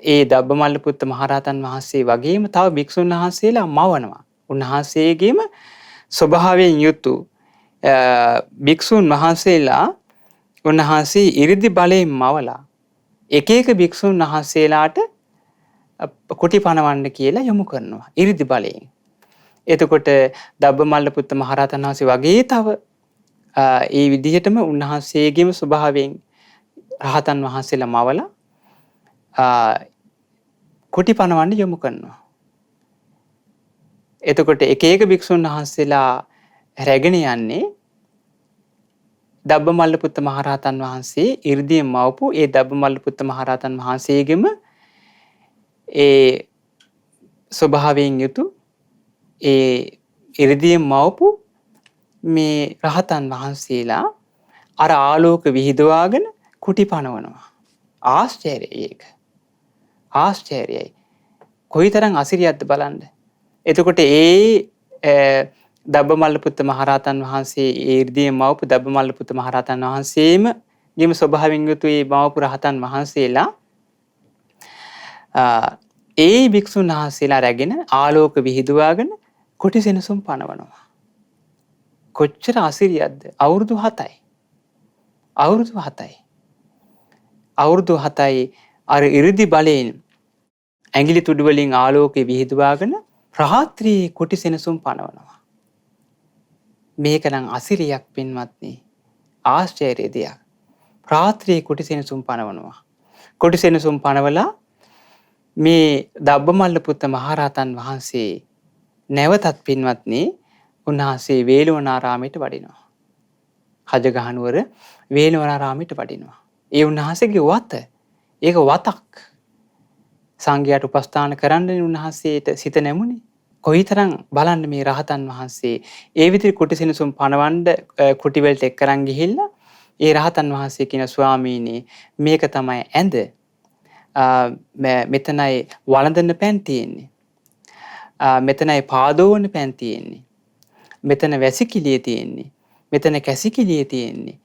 ඒ දබ්බමල්ල පුත්ත මහරහතන් වහන්සේ වගේම තව භික්ෂුන් වහන්සේලා මවනවා. උන්වහන්සේගේම ස්වභාවයෙන් යුතු භික්ෂුන් වහන්සේලා උන්වහන්සේ 이르දි බලයෙන් මවලා එක එක භික්ෂුන් වහන්සේලාට කුටි පනවන්න කියලා යොමු කරනවා 이르දි බලයෙන්. එතකොට දබ්බමල්ල පුත්ත මහරහතන් වහන්සේ වගේ තව ඒ විදිහටම උන්වහන්සේගේම ස්වභාවයෙන් රහතන් වහන්සේලා මවලා කුටි පනවන්න යොමු කරනවා. එතකොට එක එක භික්ෂුන් වහන්සේලා රැගෙන යන්නේ දබ්බමල්ල පුත්ත මහරහතන් වහන්සේ 이르දියෙන් මවපු ඒ දබ්බමල්ල පුත්ත මහරහතන් වහන්සේගෙම ඒ ස්වභාවයෙන් යුතු ඒ 이르දියෙන් මවපු මේ රහතන් වහන්සේලා අර ආලෝක විහිදවාගෙන කුටි පනවනවා. ආශ්චර්යයි ඒක. ආශ්චර්යයි. කොයිතරම් අසිරියක්ද බලන්න. එතකොට ඒ දබ්බමල්ල පුත්ත මහරහතන් වහන්සේ ඒ 이르දියෙන් මවපු දබ්බමල්ල පුත්ත මහරහතන් වහන්සේම ගෙම ස්වභාවයෙන් යුතු ඒ මවපු රහතන් වහන්සේලා ඒ භික්ෂුන් වහන්සේලා රැගෙන ආලෝක විහිදුවාගෙන කුටි සෙනසුන් පනවනවා. කොච්චර අසිරියක්ද? අවුරුදු 7යි. අවුරුදු 7යි. අවුරුදු 7යි අර 이르දි බලයෙන් ඇඟිලි තුඩු වලින් ආලෝකේ විහිදුවාගෙන රාත්‍රියේ කුටි සෙනසුන් පනවනවා. මේකනම් අසිරියක් පින්වත්නි. ආශ්චර්ය දෙයක්. රාත්‍රියේ කුටි සෙනසුන් පනවනවා. කුටි සෙනසුන් පනවලා මේ දබ්බමල්ල පුත්ත මහරහතන් වහන්සේ නැවතත් පින්වත්නි උන්වහන්සේ වේළුවනාරාමයට වඩිනවා. හජගහනුවර වේළුවනාරාමයට වඩිනවා. ඒ උන්වහන්සේගේ වත. ඒක වතක්. සංඝයාට උපස්ථාන කරන්න උන්වහන්සේට සිත නැමුනේ. කොයිතරම් බලන්න මේ රහතන් වහන්සේ ඒ විදිහට කුටි සෙනසුන් පනවන්න කුටි වලට එක්කරන් ගිහිල්ලා ඒ රහතන් වහන්සේ කියන ස්වාමීනි මේක තමයි ඇඳ. මෙතනයි වළඳන පෑන් තියෙන්නේ. මෙතනයි පාදෝවන පෑන් තියෙන්නේ. මෙතන වැසිකිළිය තියෙන්නේ. මෙතන කැසිකිළිය තියෙන්නේ.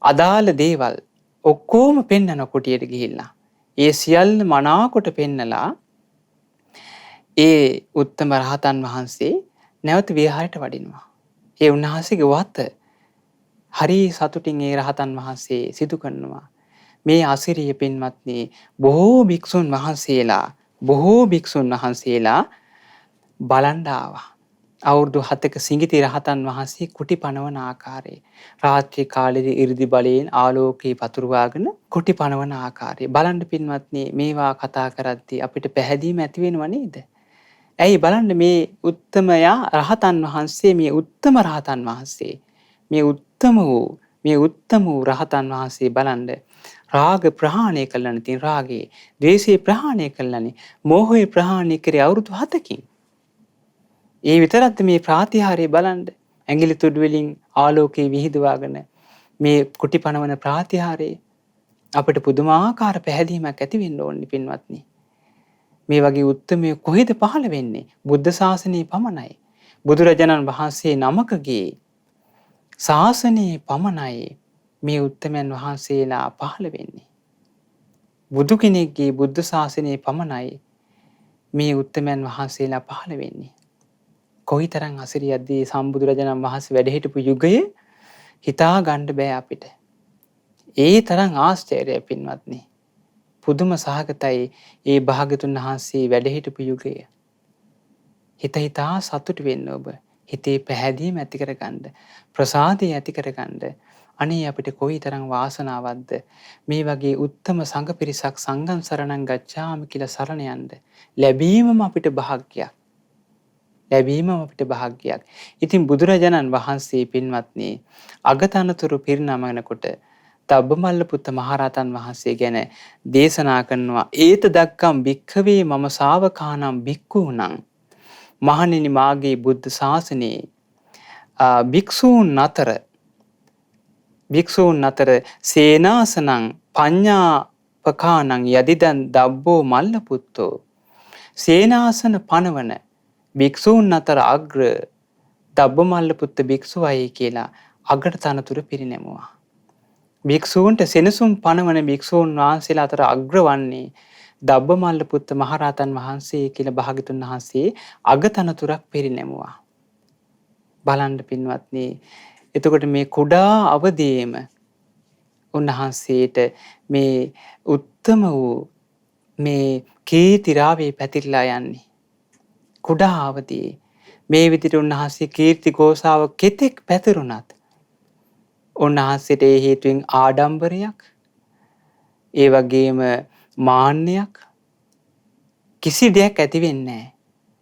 අදාළ දේවල් ඔක්කොම පෙන්වන කුටියට ගිහිල්ලා. ඒ සියල්ල මනාකොට පෙන්නලා ඒ උත්තම රහතන් වහන්සේ නැවත විහාරයට වඩිනවා. ඒ උන්වහන්සේගේ වත හරි සතුටින් ඒ රහතන් වහන්සේ සිදු කරනවා. මේ අසිරිය පින්වත්නි බොහෝ භික්ෂුන් වහන්සේලා බලන්න ආවා. අවුරුදු 7ක සිඟිති රහතන් වහන්සේ කුටි පනවන ආකාරය, රාත්‍රී කාලයේ 이르දි බලයෙන් ආලෝකේ පතුරවාගෙන කුටි පනවන ආකාරය බලන්න පින්වත්නි මේවා කතා කරද්දී අපිට පැහැදීම ඇති වෙනව නේද? ඇයි බලන්න මේ උත්තමයා රහතන් වහන්සේ මේ උත්තම රහතන් වහන්සේ මේ උත්තම වූ රහතන් වහන්සේ බලන්න රාග ප්‍රහාණය කළානේ. තින් රාගේ ද්වේෂය ප්‍රහාණය කළානේ. මෝහය ප්‍රහාණය කරේ අවුරුදු 7කින්. ඒ විතරක්ද මේ ප්‍රාතිහාර්ය බලන්න ඇඟිලි තුඩු වලින් ආලෝකේ විහිදුවාගෙන මේ කුටි පනවන ප්‍රාතිහාර්ය අපිට පුදුමාකාර පැහැදීමක් ඇති වෙන්න ඕනේ පින්වත්නි. මේ වගේ උත්තමය කොහෙද පහළ වෙන්නේ? බුද්ධ ශාසනයේ පමණයි. බුදුරජාණන් වහන්සේ නමකගේ ශාසනයේ පමණයි මේ උත්තමයන් වහන්සේලා පහළ වෙන්නේ. බුදු කෙනෙක්ගේ බුද්ධ ශාසනයේ පමණයි මේ උත්තමයන් වහන්සේලා පහළ වෙන්නේ. කොයිතරම් අසිරියක්ද මේ සම්බුදුරජාණන් වහන්සේ වැඩ හිටපු යුගයේ හිතා ගන්න බෑ අපිට. ඒ තරම් ආශ්චර්යය පින්වත්නි. පුදුම සහගතයි ඒ භාග්‍යතුන් වහන්සේ වැඩ හිටපු යුගය. හිතා සතුට වෙන්න ඔබ. හිතේ පැහැදීම ඇති කරගන්න, ප්‍රසාදය ඇති කරගන්න. අනේ අපිට කොයිතරම් වාසනාවක්ද මේ වගේ උත්තම සංඝ පිරිසක් සංඝං සරණං ගච්ඡාමි කියලා සරණ යන්න. ලැබීමම අපිට භාග්‍යයක්. ඉතින් බුදුරජාණන් වහන්සේ පින්වත්නි අගතනතුරු පිරිනමනකොට තබ්බමල්ල පුත්ත මහරහතන් වහන්සේ ගැන දේශනා කරනවා. ඒත දක්කම් භික්ඛවේ මම ශාවකානම් භික්ඛූනම්. මහණෙනි මාගේ බුද්ධ ශාසනයේ භික්ෂූන් අතර සේනාසනං පඤ්ඤාපකානං යදිදන් දබ්බෝ මල්ල පුත්තෝ. සේනාසන පනවන භික්ෂූන් අතර අග්‍ර දබ්බමල්ල පුත්ත භික්ෂුවයි කියලා අගට තනතුර පිරිනැමුවා. භික්ෂූන්ට සෙනසුන් පනවන භික්ෂූන් වහන්සේලා අතර අග්‍ර වන්නේ දබ්බමල්ල පුත්ත මහරහතන් වහන්සේ කියලා භාග්‍යතුන් වහන්සේ අගතනතුරක් පිරිනැමුවා. බලන්න පින්වත්නි, එතකොට මේ කුඩා අවදීම උන්වහන්සේට මේ උත්තම වූ මේ කීර්තිරාවේ පැතිරලා යන්නේ. කුඩා අවදී මේ විදිහට උන්වහන්සේ කීර්ති ഘോഷාව කෙතෙක් පැතිරුණත් උන්වහන්සේට ඒ හේතුවෙන් ආඩම්බරයක්, ඒ වගේම මාන්නයක් කිසි දෙයක් ඇති වෙන්නේ නැහැ.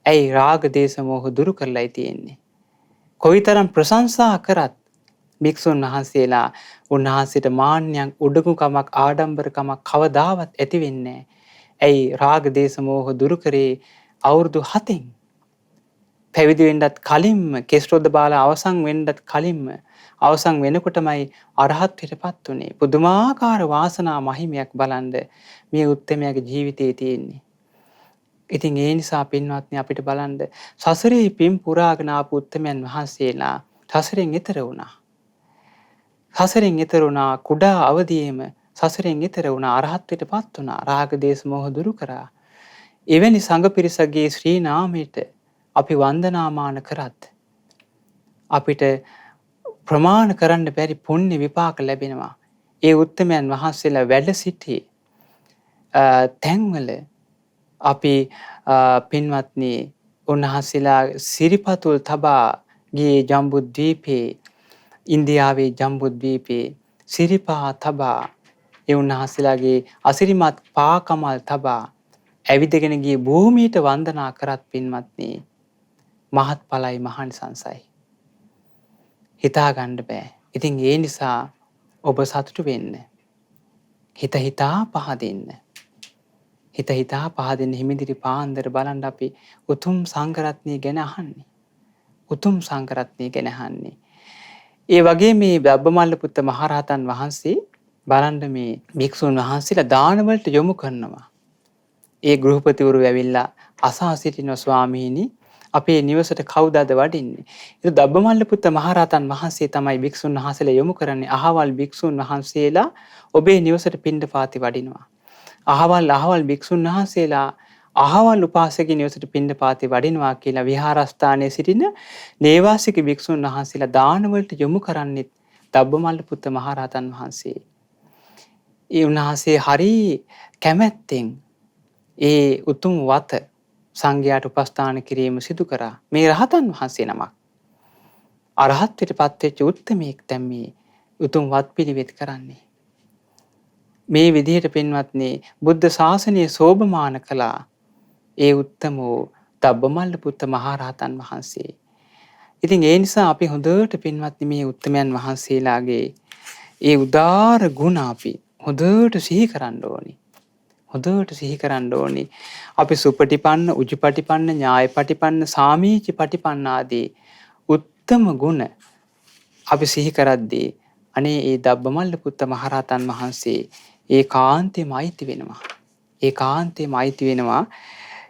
ඇයි? රාග දේශ මොහ දුරු කරලායි තියෙන්නේ. කොයිතරම් ප්‍රශංසා කරත් භික්ෂුන් වහන්සේලා උන්වහන්සේට මාන්නයක්, උඩඟුකමක්, ආඩම්බරකමක් කවදාවත් ඇති වෙන්නේ නැහැ. ඇයි? රාග දේශ මොහ දුරු කරේ අවුරුදු 7න්. පැවිදි වෙන්නත් කලින්ම, කෙස්රොද්ද බාලා අවසන් වෙන්නත් කලින්ම, අවසන් වෙනකොටමයි අරහත්ත්වයටපත් උනේ. පුදුමාකාර වාසනා මහිමයක් බලන්න මේ උත්තමයාගේ ජීවිතයේ තියෙන්නේ. ඉතින් ඒ නිසා පින්වත්නි අපිට බලන්න සසරේ පින් පුරාගෙන ආපු උත්තමයන් වහන්සේලා සසරෙන් එතර වුණා. කුඩා අවදියේම සසරෙන් එතර වුණා. අරහත්ත්වයටපත් වුණා. රාග දේශ මොහ දුරු කරා. එවැනි සංඝ පිරිසගේ ශ්‍රී නාමයට අපි වන්දනාමාන කරත් අපිට ප්‍රමාණ කරන්න බැරි පුණ්‍ය විපාක ලැබෙනවා. ඒ උත්තමයන් වහන්සේලා වැඩ සිටි තැන්වල අපි පින්වත්නි උන්වහන්සේලා සිරිපතුල් තබා ගියේ ජම්බුද්වීපේ, ඉන්දියාවේ ජම්බුද්වීපේ සිරිපා තබා ඒ උන්වහන්සේලාගේ අසිරිමත් පාකමල් තබා ඇවිදගෙන ගියේ භූමියට වන්දනා කරත් පින්වත්නි මහත්ඵලයි මහානිසංසයි. හිතා ගන්න බෑ. ඉතින් ඒ නිසා ඔබ සතුටු වෙන්න. හිතා පහදින්න හිමිදිරි පාන්දර බලන්න අපි උතුම් සංඝරත්නය ගැන අහන්නේ. ඒ වගේ මේ බබ්බමල්ල පුත්ත මහරහතන් වහන්සේ බලන්න මේ භික්ෂුන් වහන්සේලා දානවලට යොමු කරනවා. ඒ ගෘහපතිවරු ඇවිල්ලා අසා සිටින ස්වාමීනි අපේ නිවසට කවුද අද වඩින්නේ? ඒක දබ්බමල්ල පුත්ත මහරහතන් වහන්සේ තමයි භික්ෂුන් වහන්සේලා යොමු කරන්නේ. අහවල් භික්ෂුන් වහන්සේලා ඔබේ නිවසට පිණ්ඩපාතේ වඩිනවා. අහවල් භික්ෂුන් වහන්සේලා අහවල් උපාසකගේ නිවසට පිණ්ඩපාතේ වඩිනවා කියලා විහාරස්ථානයේ සිටින නේවාසික භික්ෂුන් වහන්සේලා දාන වලට යොමු කරන්නේ දබ්බමල්ල පුත්ත මහරහතන් වහන්සේ. ඒ උන්වහන්සේ හරි කැමැත්තෙන් ඒ උතුම් වත සංඝයාට උපස්ථාන කිරීම සිදු කරා. මේ රහතන් වහන්සේ නමක්. අරහත්ත්වයට පත්වෙච්ච උත්තමයෙක් දැන් මේ උතුම් වත් පිළිවෙත් කරන්නේ. මේ විදිහට පින්වත්නි බුද්ධ ශාසනය සෝභමාන කළා ඒ උත්තම වූ දබ්බමල්ල පුත්ත මහරහතන් වහන්සේ. ඉතින් ඒ නිසා අපි හොඳට පින්වත්නි මේ උත්තමයන් වහන්සේලාගේ ඒ උදාර ගුණ අපි හොඳට සිහි කරන්න ඕනි. හොඳට සිහි කරන්න ඕනි. අපි සුපටිපන්න, උජුපටිපන්න, ඥායපටිපන්න, සාමීචිපටිපන්න ආදී උත්තම ගුණ අපි සිහි කරද්දී අනේ ඒ දබ්බමල්ල පුත්ත මහරහතන් වහන්සේ ඒකාන්තයෙන්ම අයිති වෙනවා. ඒකාන්තයෙන්ම අයිති වෙනවා.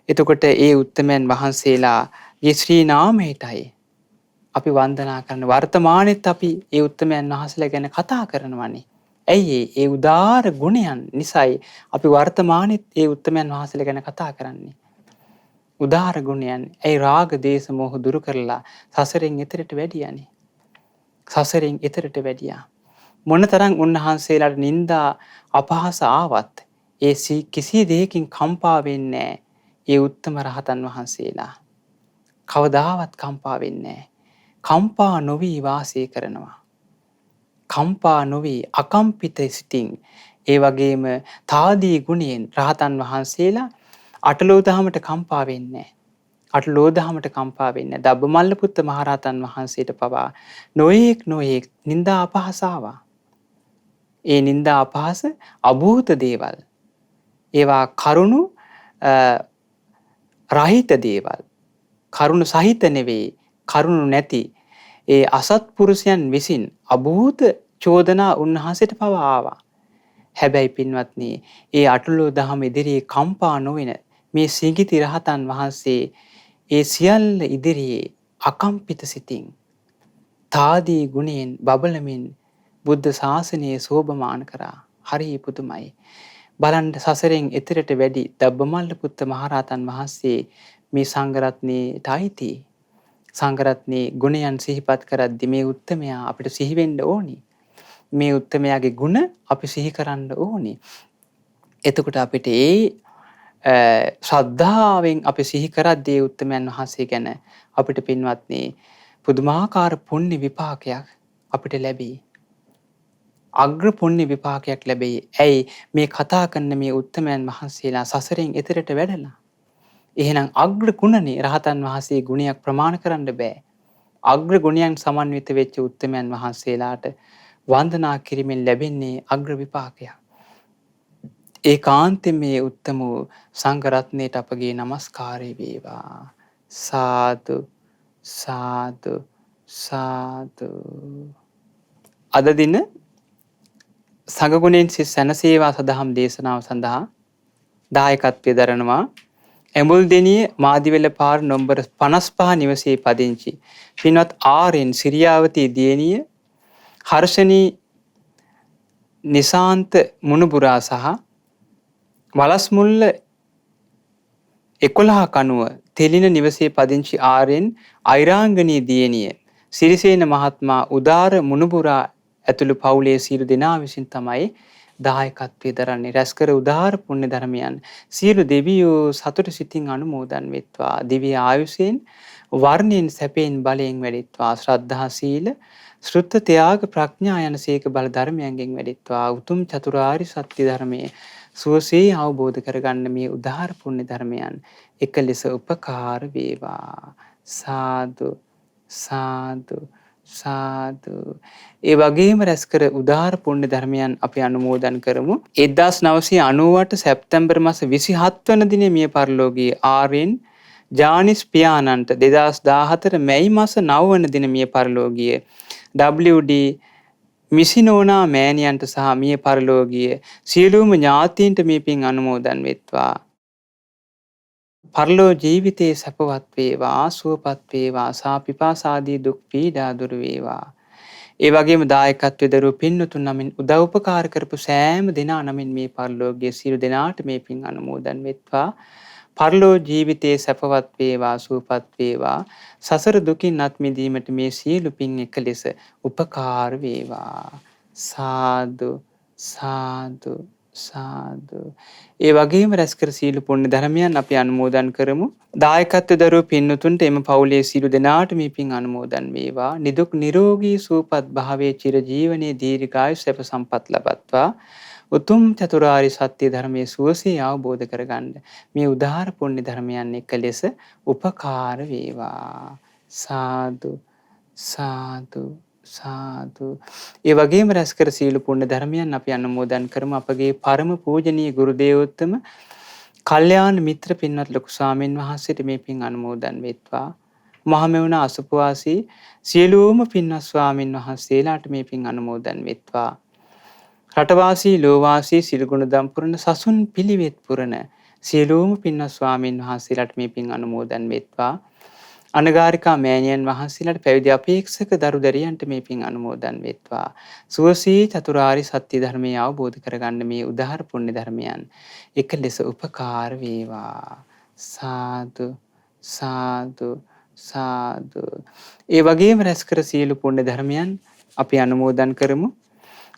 එතකොට ඒ උත්තමයන් වහන්සේලාගේ ශ්‍රී නාමයටයි අපි වන්දනා කරන වර්තමානෙත් අපි ඒ උත්තමයන් වහන්සේලා ගැන කතා කරනවානේ. ඇයි ඒ උදාර ගුණයන් නිසායි අපි වර්තමානෙත් ඒ උත්තමයන් වහන්සේලා ගැන කතා කරන්නේ. උදාර ගුණයන්. ඇයි රාග, දේශ, මොහ දුරු කරලා සසරෙන් එතරට වැඩියානේ. සසරෙන් එතරට වැඩියා. මොනතරම් උන්වහන්සේලාට නිന്ദා අපහාස ආවත් ඒ කිසි දෙයකින් කම්පා වෙන්නේ නැහැ. ඒ උත්තම රහතන් වහන්සේලා කවදාවත් කම්පා වෙන්නේ නැහැ. කම්පා නොවි වාසය කරනවා. කම්පා නොවි අකම්පිත සිටින් ඒ වගේම තාදී ගුණයෙන් රහතන් වහන්සේලා අටලෝ දහමට කම්පා වෙන්නේ නැහැ. අටලෝ දහමට කම්පා වෙන්නේ නැහැ. දබ්බමල්ල පුත්ත මහරහතන් වහන්සේට පවා නොඑක් නිന്ദා අපහාස ආවා. ඒ නිന്ദා අපහාස අභූත දේවල්. ඒවා කරුණු රහිත දේවල්. කරුණු සහිත නෙවෙයි, කරුණු නැති ඒ අසත්පුරුෂයන් විසින් අභූත චෝදනා උන්වහන්සේට පවා ආවා. හැබැයි පින්වත්නි, ඒ අටලෝ දහම ඉදිරියේ කම්පා නොවන මේ සීගිති රහතන් වහන්සේ ඒ සියල්ල ඉදිරියේ අකම්පිත සිතින් තාදී ගුණයෙන් බබලමින් බුද්ධ ශාසනය සෝභමාන කරා. හරි පුදුමයි. බලන්න සසරෙන් එතරට වැඩි දබ්බමල්ල පුත්ත මහරහතන් වහන්සේ මේ සංඝරත්නයට අයිති. සංඝරත්නයේ ගුණයන් සිහිපත් කරද්දී මේ උත්තමයා අපිට සිහි වෙන්න ඕනි. මේ උත්තමයාගේ ගුණ අපි සිහි කරන්න ඕනි. එතකොට අපිට ශ්‍රද්ධාවෙන් අපි සිහි කරද්දී උත්තමයන් වහන්සේ ගැන අපිට පින්වත්නි පුදුමාකාර පුණ්‍ය විපාකයක් අපිට ලැබෙයි. අග්‍ර පුණ්‍ය විපාකයක් ලැබෙයි. ඇයි මේ කතා කරන මේ උත්තමයන් වහන්සේලා සසරෙන් එතරට වැඩලා. එහෙනම් අග්‍ර ගුණනේ රහතන් වහන්සේ ගුණයක් ප්‍රමාණ කරන්න බෑ. අග්‍ර ගුණයන් සමන්විත වෙච්ච උත්තමයන් වහන්සේලාට වන්දනා කිරීමෙන් ලැබෙන්නේ අග්‍ර විපාකයක්. ඒකාන්තයෙන් මේ උත්තම සංඝ රත්නයට අපගේ নমස්කාරය වේවා. සාදු සාදු සාදු. අද දින සංඝගුණෙන් සැනසේවා සදහම් දේශනාව සඳහා දායකත්වයේ දරනවා ඇඹුල්දෙණිය මාදිවැල පාර නම්බර 55 නිවසේ පදිංචි පින්වත් ආර්.එන්. සිරියාවතී දියණිය, හර්ෂණී නිසාන්ත මුණුබුරා සහ වලස්මුල්ල 11 කණුව තෙලින නිවසේ පදිංචි ආර්.එන්. අයිරාංගනී දියණිය, සිරිසේන මහත්මයා, උදාර මුණුබුරා ඇතුළු පවුලේ සියලු දෙනා විසින් තමයි දායකත්වයේ දරන්නේ. රැස්කර උදාර පුණ්‍ය ධර්මයන් සියලු දෙවියෝ සතුට සිතින් අනුමෝදන් වෙත්වා. දිව්‍ය ආයුෂයෙන්, වර්ණයෙන්, සැපයෙන්, බලයෙන් වැඩිත්වා. ශ්‍රද්ධා, සීල, ශ්‍රුත, ත්‍යාග, ප්‍රඥා යන සීක බල ධර්මයන්ගෙන් වැඩිත්වා. උතුම් චතුරාර්ය සත්‍ය ධර්මයේ සුවසේ අවබෝධ කරගන්න මේ උදාර පුණ්‍ය ධර්මයන් එක ලෙස උපකාර වේවා. සාදු සාදු සාදු. ඒ වගේම රැස්කර උදාර පුණ්‍ය ධර්මයන් අපි අනුමෝදන් කරමු. 1998 සැප්තැම්බර් මාස 27 වන දිනේ මිය පරලෝකීය ආර්.එන්. ජානිස් පියාණන්ට 2014 මැයි මාස 9 වන දින මිය පරලෝකීය WD මිසිනෝනා මෑණියන්ට සහ මිය පරලෝකීය සියලුම ඥාතීන්ට මේ පින් අනුමෝදන් වෙත්වා. පරලෝ ජීවිතයේ සැපවත් වේවා, සුවපත් වේවා, සා පිපාසාදී දුක් පීඩා දුරු වේවා. ඒ වගේම දායකත්වයේ දරූ පින්වතුන් නමින් උදව් උපකාර කරපු සෑම දෙනා නමින් මේ පරලෝකයේ සියලු දෙනාට මේ පින් අනුමෝදන් වෙත්වා. පරලෝ ජීවිතයේ සැපවත් වේවා, සුවපත් වේවා. සසර දුකින් අත් මිදීමට මේ සියලු පින් එක ලෙස උපකාර වේවා. සාදු සාදු සාදු. ඒ වගේම රැස්කර සීල පුණ්‍ය ධර්මයන් අපි අනුමෝදන් කරමු. දායකත්ව දරූ පින්වතුන්ට එම පවුලේ සියලු දෙනාට මේ පින් අනුමෝදන් වේවා. නිදුක් නිරෝගී සුවපත් භාවයේ චිර ජීවනයේ දීර්ඝායු සැප සම්පත් ලබත්වා. උතුම් චතුරාර්ය සත්‍ය ධර්මයේ සුවසේ අවබෝධ කරගන්න මේ උදාාර පුණ්‍ය ධර්මයන් එක ලෙස උපකාර වේවා. සාදු සාදු සාදු. ඒ වගේම රැස්කර සීල පුණ්‍ය ධර්මයන් අපි අනුමෝදන් කරමු. අපගේ පරම පූජනීය ගුරු දේවෝත්තම කල්යාණ මිත්‍ර පින්වත් ලොකු ස්වාමීන් වහන්සේට මේ පින් අනුමෝදන් වෙත්වා. මහමෙවුනා අසුපවාසී සියලුම පින්වත් ස්වාමීන් වහන්සේලාට මේ පින් අනුමෝදන් වෙත්වා. රටවාසී ලෝවාසී සිල්ගුණ දම් පුරන සසුන් පිළිවෙත් පුරන සියලුම පින්වත් ස්වාමීන් වහන්සේලාට මේ පින් අනුමෝදන් වෙත්වා. අනගාരികා මෑණියන් වහන්සේලාට පැවිදි අපේක්ෂක දරු දැරියන්ට මේ පින් අනුමෝදන් වෙත්වා. සුවසේ චතුරාර්ය සත්‍ය ධර්මය අවබෝධ කරගන්න මේ උදාාර පුණ්‍ය ධර්මයන් එක ලෙස උපකාර වේවා. සාදු සාදු සාදු. ඒ වගේම රැස්කර සියලු පුණ්‍ය ධර්මයන් අපි අනුමෝදන් කරමු.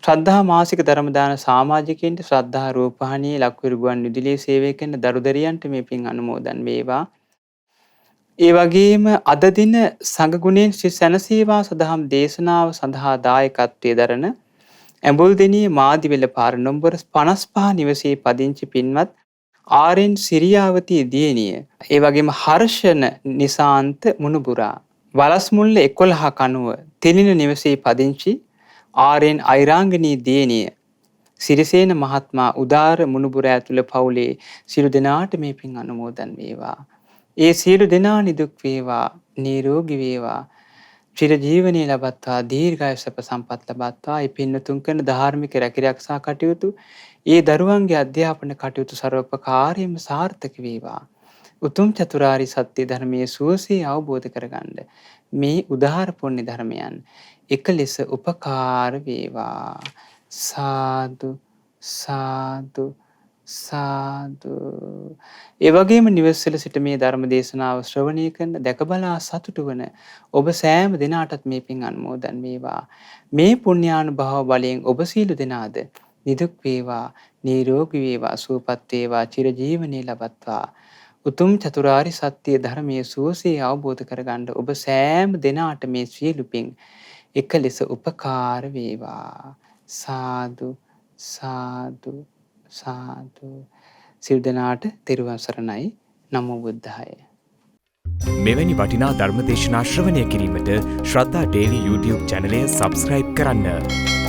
ශ්‍රද්ධා මාසික ධර්ම දාන සමාජිකයින්ට ශ්‍රද්ධා රූපහානියේ ලක්විරු ගුවන් විදුලියේ සේවය කරන දරු දැරියන්ට මේ පින් අනුමෝදන් වේවා. ඒ වගේම අද දින සංඝගුණයෙන් ශ්‍රී සැනසීවා සදහම් දේශනාව සඳහා දායකත්වයේ දරන ඇඹුල්දෙණිය මාදිවෙල පාර නම්බර 55 නිවසේ පදිංචි පින්වත් ආර්.එන්. සිරියාවතී දියණිය, ඒ වගේම හර්ෂණ නිසාන්ත මුණුබුරා, වලස්මුල්ල 11 කණුව තෙලින නිවසේ පදිංචි ආර්.එන්. අයිරාංගනී දියණිය, සිරිසේන මහත්මයා උදාර මුණුබුර ඇතුළ පවුලේ සියලු දෙනාට මේ පින් අනුමෝදන් වේවා. ඒ සියලු දෙනා නිදුක් වේවා, නිරෝගී වේවා, චිර ජීවනයේ ලබත්වා, දීර්ඝායු සැප සම්පත් ලබත්වා. ඒ පින්වතුන් කරන ධාර්මික රැකිරක්ෂා කටයුතු, ඒ දරුවන්ගේ අධ්‍යාපන කටයුතු ਸਰවපකාරයෙන්ම සාර්ථක වේවා. උතුම් චතුරාර්ය සත්‍ය ධර්මයේ සුවසේ අවබෝධ කරගන්න මේ උදාාර පුණ්‍ය ධර්මයන් එක ලෙස උපකාර වේවා. සාදු සාදු සාදු. ඒ වගේම නිවසල සිට මේ ධර්ම දේශනාව ශ්‍රවණය කරන දැකබලා සතුටු වන ඔබ සෑම දිනාටත් මේ පින් අනුමෝදන් වේවා. මේ පුණ්‍යානුභාව බලයෙන් ඔබ සියලු දෙනාද නිදුක් වේවා, නිරෝගී වේවා, සුවපත් වේවා, චිර ජීවනයේ ලබත්වා. උතුම් චතුරාර්ය සත්‍ය ධර්මයේ සුවසේ අවබෝධ කරගන්න ඔබ සෑම දිනාට මේ සියලු පින් එක ලෙස උපකාර වේවා. සාදු සාදු සාදු. සිල් දනාට තෙරුවන් සරණයි. නමෝ බුද්ධාය. මෙවැනි වටිනා ධර්මදේශනා ශ්‍රවණය කිරීමට ශ්‍රද්ධා ටෙලි YouTube චැනලය සබ්ස්ක්‍රයිබ් කරන්න.